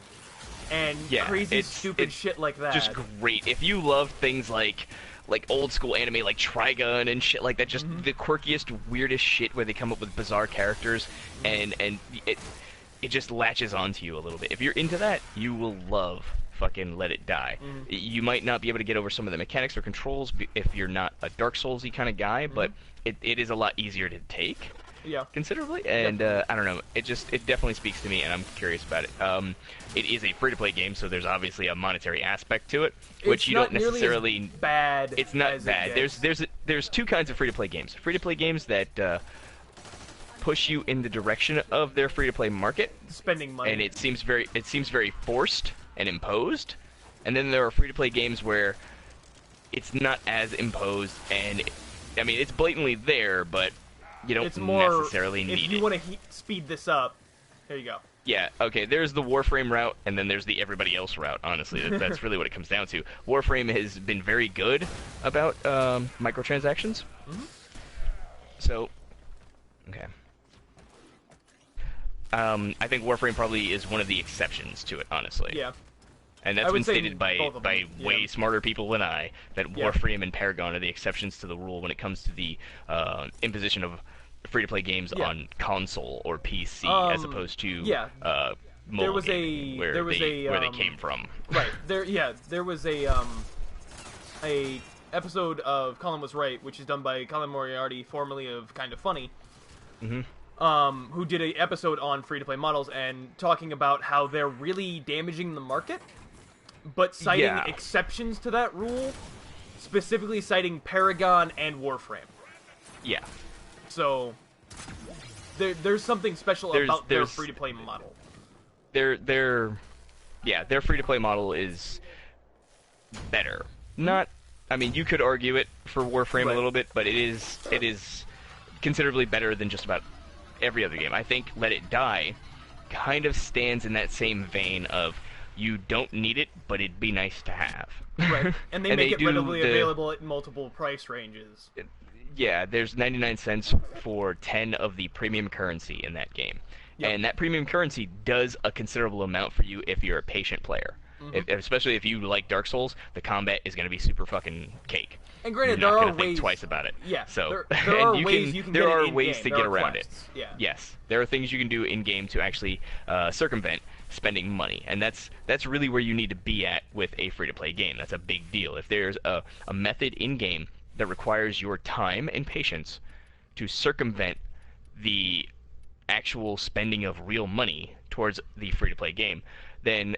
and Yeah, crazy it's stupid shit like that. just great. If you love things like old school anime like Trigun and shit like that, just the quirkiest, weirdest shit where they come up with bizarre characters, and it just latches onto you a little bit. If you're into that, you will love fucking Let It Die. You might not be able to get over some of the mechanics or controls if you're not a Dark Souls-y kind of guy, but it is a lot easier to take. Yeah. Considerably, and I don't know, it definitely speaks to me, and I'm curious about it. It is a free-to-play game, so there's obviously a monetary aspect to it, which It's you not don't necessarily. nearly as bad. It's not as bad. It gets. There's two kinds of free-to-play games. Free-to-play games that push you in the direction of their free-to-play market, spending money, and it seems very forced and imposed. And then there are free-to-play games where it's not as imposed, and I mean it's blatantly there, but you don't it's more necessarily need it. If you want to speed this up, there you go. Yeah, okay, there's the Warframe route, and then there's the everybody else route, honestly. That's really what it comes down to. Warframe has been very good about microtransactions. So, okay. I think Warframe probably is one of the exceptions to it, honestly. Yeah. And that's I would been say stated by both of them, way smarter people than I, that Warframe and Paragon are the exceptions to the rule when it comes to the imposition of free-to-play games on console or PC, as opposed to mobile gaming, where they came from. Right. There was a episode of Colin Was Right, which is done by Colin Moriarty, formerly of Kind of Funny, who did an episode on free-to-play models and talking about how they're really damaging the market, but citing exceptions to that rule, specifically citing Paragon and Warframe. Yeah. So there's something special about their free-to-play model. Their free-to-play model is better. Not, I mean, you could argue it for Warframe a little bit, but it is considerably better than just about every other game. I think Let It Die kind of stands in that same vein of you don't need it, but it'd be nice to have. Right, and they make it readily available at multiple price ranges. Yeah, there's 99 cents for 10 of the premium currency in that game. Yep. And that premium currency does a considerable amount for you if you're a patient player. Especially if you like Dark Souls, the combat is going to be super fucking cake. And granted, you're there not are going to think ways twice about it. Yeah, so there are ways you can there get are it ways in-game. to get around quests. it. Yeah. Yes, there are things you can do in game to actually circumvent spending money, and that's really where you need to be at with a free-to-play game. That's a big deal. If there's a method in game that requires your time and patience to circumvent the actual spending of real money towards the free-to-play game, then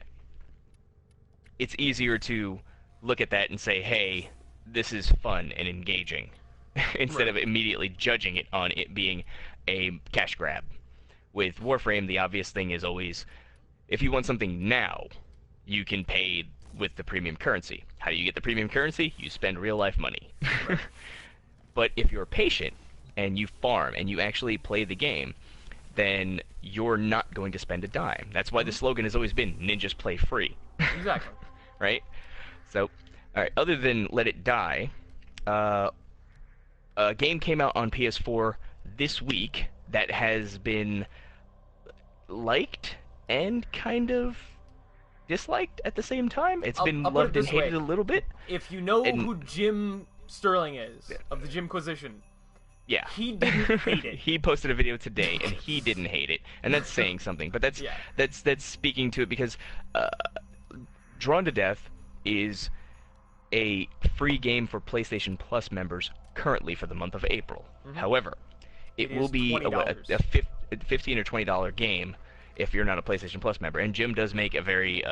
it's easier to look at that and say, hey, this is fun and engaging, instead of immediately judging it on it being a cash grab. With Warframe, the obvious thing is always, if you want something now, you can pay with the premium currency. How do you get the premium currency? You spend real-life money. But if you're patient, and you farm, and you actually play the game, then you're not going to spend a dime. That's why the slogan has always been, ninjas play free. Exactly. Right? So, alright, other than Let It Die, a game came out on PS4 this week that has been liked and kind of disliked at the same time. It's been loved and hated a little bit. If you know who Jim Sterling is, of the Jimquisition, yeah, he didn't hate it. He posted a video today, and he didn't hate it, and that's saying something. But that's speaking to it, because Drawn to Death is a free game for PlayStation Plus members currently for the month of April. However, it will be $15 or $20 game if you're not a PlayStation Plus member. And Jim does make a very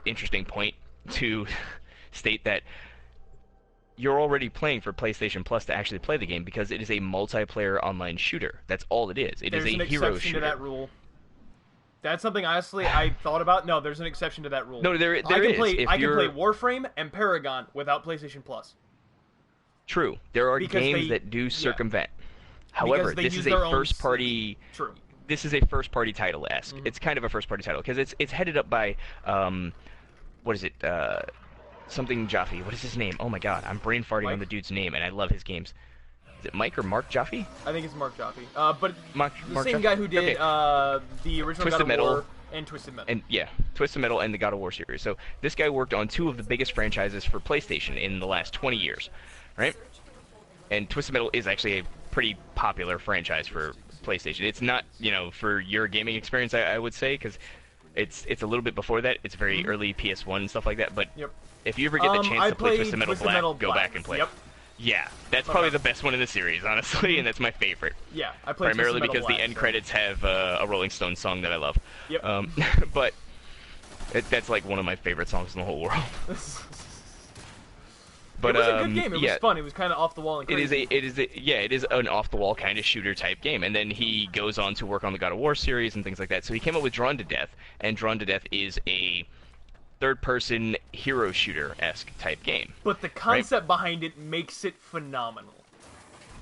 interesting point to state that you're already playing for PlayStation Plus to actually play the game because it is a multiplayer online shooter. That's all it is. It is a hero shooter. There's an exception to that rule. That's something, honestly, I thought about. No, there's an exception to that rule. No, there is. I can play Warframe and Paragon without PlayStation Plus. True. There are games that do circumvent. Yeah. However, this is a first-party... True. This is a first-party title-esque. It's kind of a first-party title, because it's headed up by... what is it? Something Jaffe. What is his name? Oh my god, I'm brain farting on the dude's name, and I love his games. Is it Mike or Mark Jaffe? I think it's Mark Jaffe. But Mark same guy who did the original God of War and Twisted Metal. And yeah, Twisted Metal and the God of War series. So this guy worked on two of the biggest franchises for PlayStation in the last 20 years, right? And Twisted Metal is actually a pretty popular franchise for PlayStation. It's not, for your gaming experience, I would say, because it's a little bit before that. It's very early PS1 and stuff like that. But if you ever get the chance to play Twisted Metal Black, go back and play it. Yeah, that's probably the best one in the series, honestly, and that's my favorite. Yeah, I played primarily Twisted Metal because the end credits have a Rolling Stones song that I love. Yep. But that's like one of my favorite songs in the whole world. But it was a good game. It was fun. It was kind of off the wall and crazy. It is an off the wall kind of shooter type game. And then he goes on to work on the God of War series and things like that. So he came up with Drawn to Death, and Drawn to Death is a third-person hero shooter-esque type game. But the concept behind it makes it phenomenal.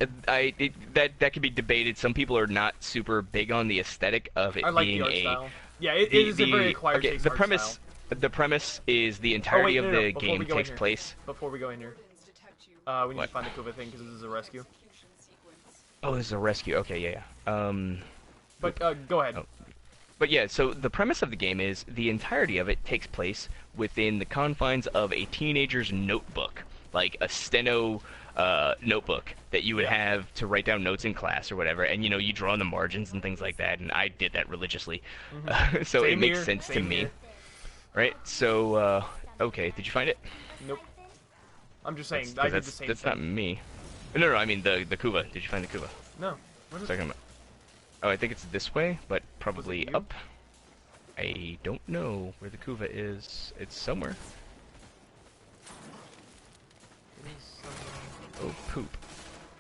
That could be debated. Some people are not super big on the aesthetic of it being the art style. Yeah, it is a very acquired taste the premise. Style. The premise is the entirety of the game takes place. Before we go in here, we need to find the Kuva thing because this is a rescue. Oh, this is a rescue. Okay, yeah. But go ahead. Oh. But yeah, so the premise of the game is the entirety of it takes place within the confines of a teenager's notebook, like a steno notebook that you would have to write down notes in class or whatever, and you draw on the margins and things like that, and I did that religiously. So Same it makes here. sense Same to me. here. Right, so, okay, did you find it? Nope. I'm just saying, I did the same That's thing. not me. No, I mean the Kuva. Did you find the Kuva? No. What is it? Oh, I think it's this way, but probably up. I don't know where the Kuva is. It's somewhere. Oh, poop.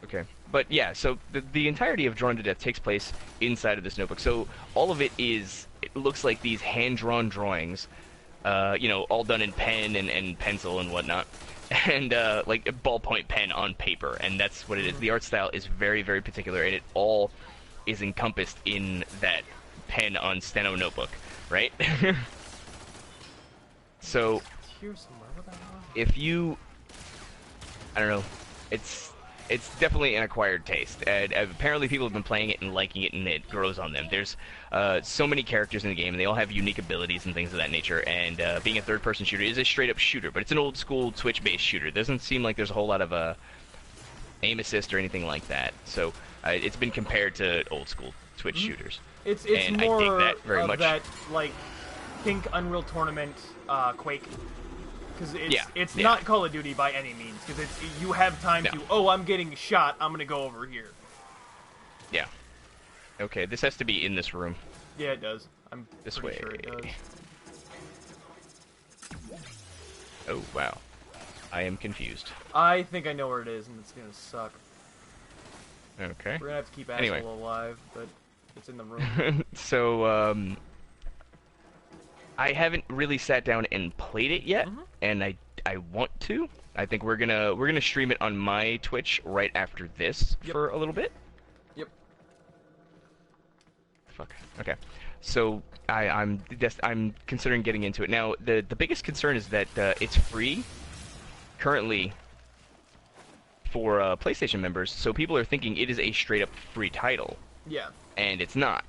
Okay. But yeah, so the entirety of Drawn to Death takes place inside of this notebook. So all of it looks like these hand-drawn drawings, all done in pen and pencil and whatnot, and like a ballpoint pen on paper, and that's what it is. The art style is very, very particular, and it all is encompassed in that pen on steno notebook, right? So, if you, I don't know, it's definitely an acquired taste. Apparently people have been playing it and liking it, and it grows on them. There's so many characters in the game, and they all have unique abilities and things of that nature, and being a third-person shooter is a straight-up shooter, but it's an old-school Twitch-based shooter. It doesn't seem like there's a whole lot of aim assist or anything like that, so it's been compared to old-school Twitch shooters. It's and more I dig that very of much. that, like, think Unreal Tournament, Quake. Because it's not Call of Duty by any means. Because you have time to, I'm getting shot, I'm going to go over here. Yeah. Okay, this has to be in this room. Yeah, it does. I'm this pretty way. sure it does. Oh, wow. I am confused. I think I know where it is, and it's going to suck. Okay. We're going to have to keep Asshole alive, but it's in the room. So, I haven't really sat down and played it yet, and I want to. I think we're gonna stream it on my Twitch right after this for a little bit. Yep. Fuck. Okay. So I'm considering getting into it now. The biggest concern is that it's free currently for PlayStation members, so people are thinking it is a straight up free title. Yeah. And it's not.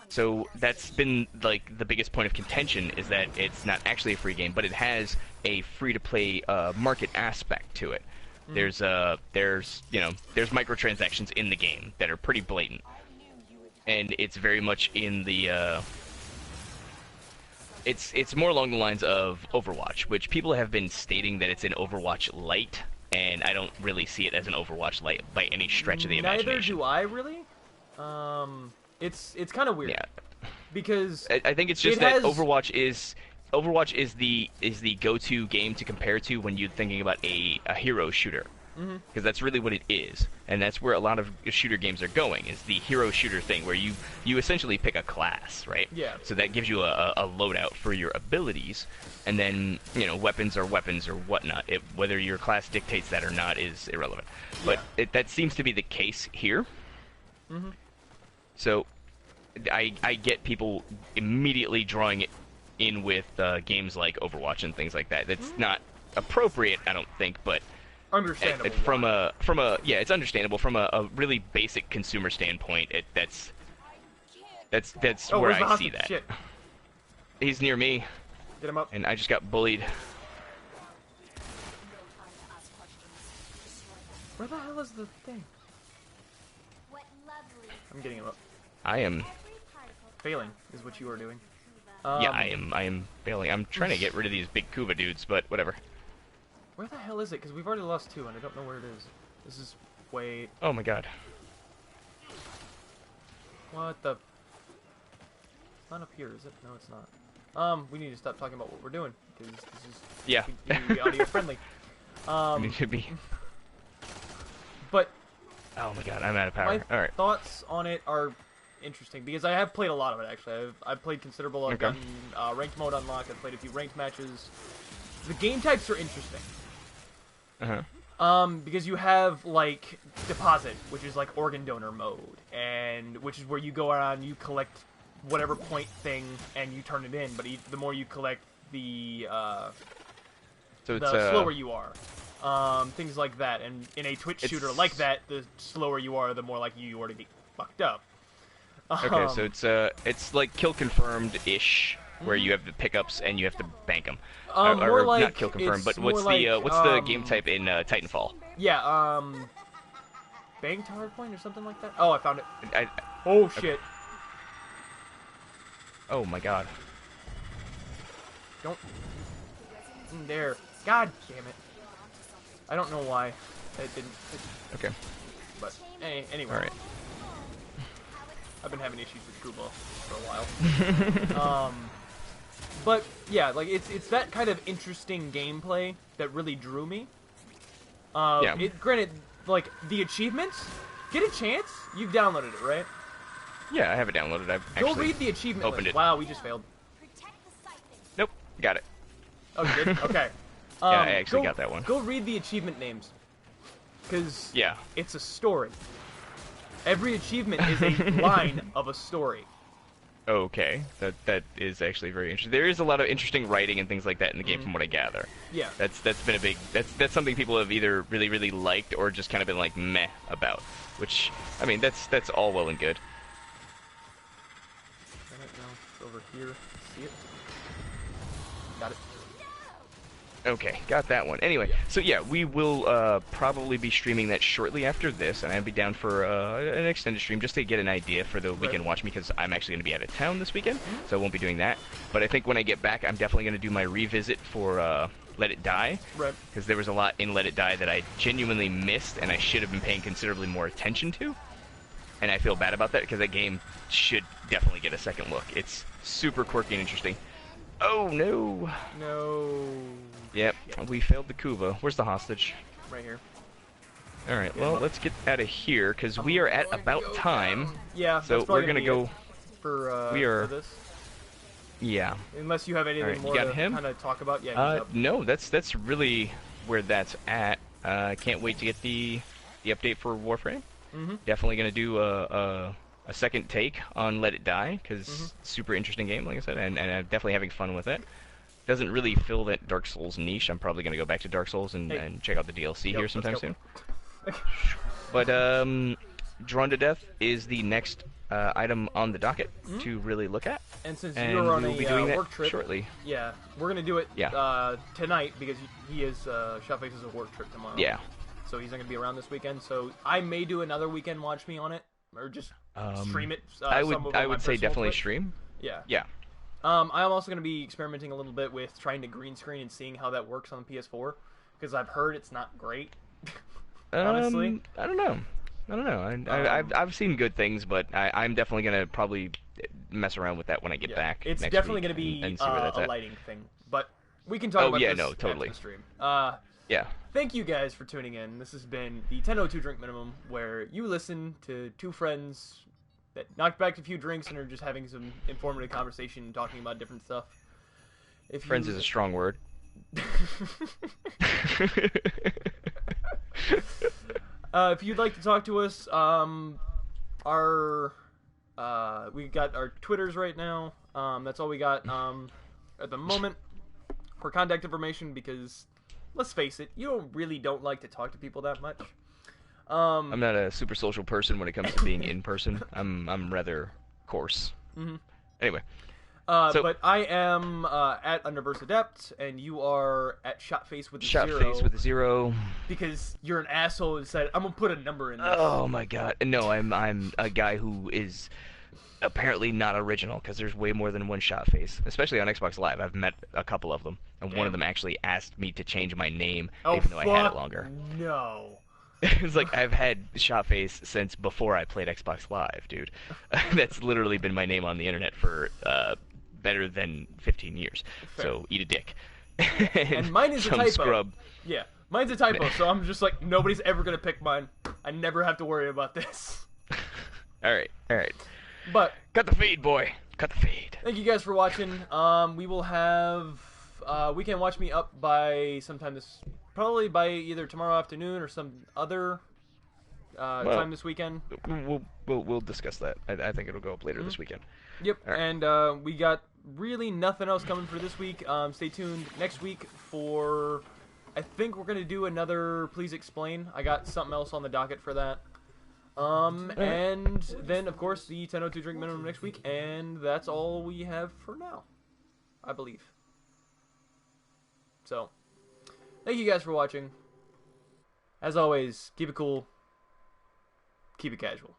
So that's been like the biggest point of contention, is that it's not actually a free game, but it has a free-to-play market aspect to it. There's microtransactions in the game that are pretty blatant, and it's very much in the it's more along the lines of Overwatch, which people have been stating that it's an Overwatch light, and I don't really see it as an Overwatch light by any stretch of the imagination. Neither do I really. It's kind of weird. Yeah. Because I think it's just that Overwatch is the go-to game to compare to when you're thinking about a hero shooter. Because that's really what it is, and that's where a lot of shooter games are going, is the hero shooter thing, where you essentially pick a class, right? Yeah. So that gives you a loadout for your abilities, and then, weapons or whatnot. Whether your class dictates that or not is irrelevant. But that seems to be the case here. So I get people immediately drawing it in with games like Overwatch and things like that. That's not appropriate, I don't think, but understandable. It's understandable from a really basic consumer standpoint. That's where I see that. Shit. He's near me. Get him up. And I just got bullied. Where the hell is the thing? I'm getting him up. I am failing is what you are doing. Yeah, I am failing. I'm trying to get rid of these big Kuva dudes, but whatever. Where the hell is it? Because we've already lost 2, and I don't know where it is. This is way... Oh my god. What the... It's not up here, is it? No, it's not. We need to stop talking about what we're doing, because this is... Yeah. We need to be audio friendly. We need to be... But... Oh my god, I'm out of power. My Alright. thoughts on it are interesting, because I have played a lot of it, actually. I've played considerable. I've gotten ranked mode unlocked. I've played a few ranked matches. The game types are interesting. Because you have, like, Deposit, which is, like, organ donor mode, and which is where you go around, you collect whatever point thing, and you turn it in, but the more you collect, the slower you are. Things like that, and in a Twitch shooter like that, the slower you are, the more likely you are to get fucked up. Okay, so it's like kill confirmed-ish, where you have the pickups and you have to bank them. More like, not kill confirmed, but what's the game type in Titanfall? Yeah, banked hardpoint or something like that. Oh, I found it. Oh shit! Oh my god! Don't there! God damn it! I don't know why it didn't. Okay. But anyway. All right. I've been having issues with Kuba for a while. But yeah, like it's that kind of interesting gameplay that really drew me. Yeah. Granted, like the achievements, get a chance. You've downloaded it, right? Yeah, I have it downloaded. I've actually go read the achievement opened list. it. Wow, we just failed. Nope, got it. Oh, you did? Okay. Yeah, I actually got that one. Go read the achievement names, because yeah, it's a story. Every achievement is a line of a story. Okay, that is actually very interesting. There is a lot of interesting writing and things like that in the game, from what I gather. Yeah, that's been a big that's something people have either really liked or just kind of been like meh about. Which, I mean, that's all well and good. I don't know. It's over here. See it? Got it. Okay, got that one. Anyway, so yeah, we will probably be streaming that shortly after this, and I'll be down for an extended stream just to get an idea for the weekend watch me, because I'm actually going to be out of town this weekend, so I won't be doing that. But I think when I get back, I'm definitely going to do my revisit for Let It Die, because there was a lot in Let It Die that I genuinely missed, and I should have been paying considerably more attention to, and I feel bad about that, because that game should definitely get a second look. It's super quirky and interesting. Oh, no. No. Yep, we failed the Kuva. Where's the hostage? Right here. Alright, well, let's get out of here, because we are at about time. Yeah, so we're going to go... For this. Yeah. Unless you have anything more to kind of talk about. Yeah, no, that's really where that's at. I can't wait to get the update for Warframe. Definitely going to do a second take on Let It Die, because super interesting game, like I said, and I'm definitely having fun with it. Doesn't really fill that Dark Souls niche. I'm probably going to go back to Dark Souls and check out the DLC here sometime soon. But Drawn to Death is the next item on the docket to really look at. And since you're on a work trip shortly. Yeah, we're going to do it tonight, because he is ShotFace is a work trip tomorrow. Yeah. So he's not going to be around this weekend. So I may do another weekend watch me on it, or just stream it. I would say definitely stream. Yeah. Yeah. I'm also going to be experimenting a little bit with trying to green screen and seeing how that works on the PS4, because I've heard it's not great. Honestly, I don't know. I don't know. I've seen good things, but I'm definitely gonna probably mess around with that when I get yeah, back it's next definitely week going to be and see where that's a at. lighting thing, but we can talk Oh about yeah, this no, after totally. the stream. Yeah. Thank you guys for tuning in. This has been the Tenno 2 Drink Minimum, where you listen to two friends that knocked back a few drinks and are just having some informative conversation and talking about different stuff. If Friends you is a strong word. if you'd like to talk to us, our we got our Twitters right now. That's all we got at the moment for contact information because let's face it, you really don't like to talk to people that much. I'm not a super social person when it comes to being in person. I'm rather coarse. Mm-hmm. Anyway, but I am at Underverse Adept, and you are at ShotFace with a zero. ShotFace with a 0. Because you're an asshole and said, I'm gonna put a number in this. Oh my god. No, I'm a guy who is apparently not original because there's way more than one ShotFace, especially on Xbox Live. I've met a couple of them, and Damn. one of them actually asked me to change my name Oh, even though I had it fuck longer. no. It's like I've had ShotFace since before I played Xbox Live, dude. That's literally been my name on the internet for better than 15 years. Fair. So eat a dick. And mine is a some typo. Scrub. Yeah, mine's a typo, so I'm just like, nobody's ever gonna pick mine. I never have to worry about this. All right. But Cut the feed, boy. Cut the feed. thank you guys for watching. We will have Weekend Watch Me up by sometime probably by either tomorrow afternoon or some other time this weekend. We'll discuss that. I think it'll go up later this weekend. Yep, Right. and we got really nothing else coming for this week. Stay tuned next week for, I think we're going to do another Please Explain. I got something else on the docket for that. And then, of course, the 10:02 Drink Minimum next week, and that's all we have for now, I believe. So, thank you guys for watching. As always, keep it cool, keep it casual.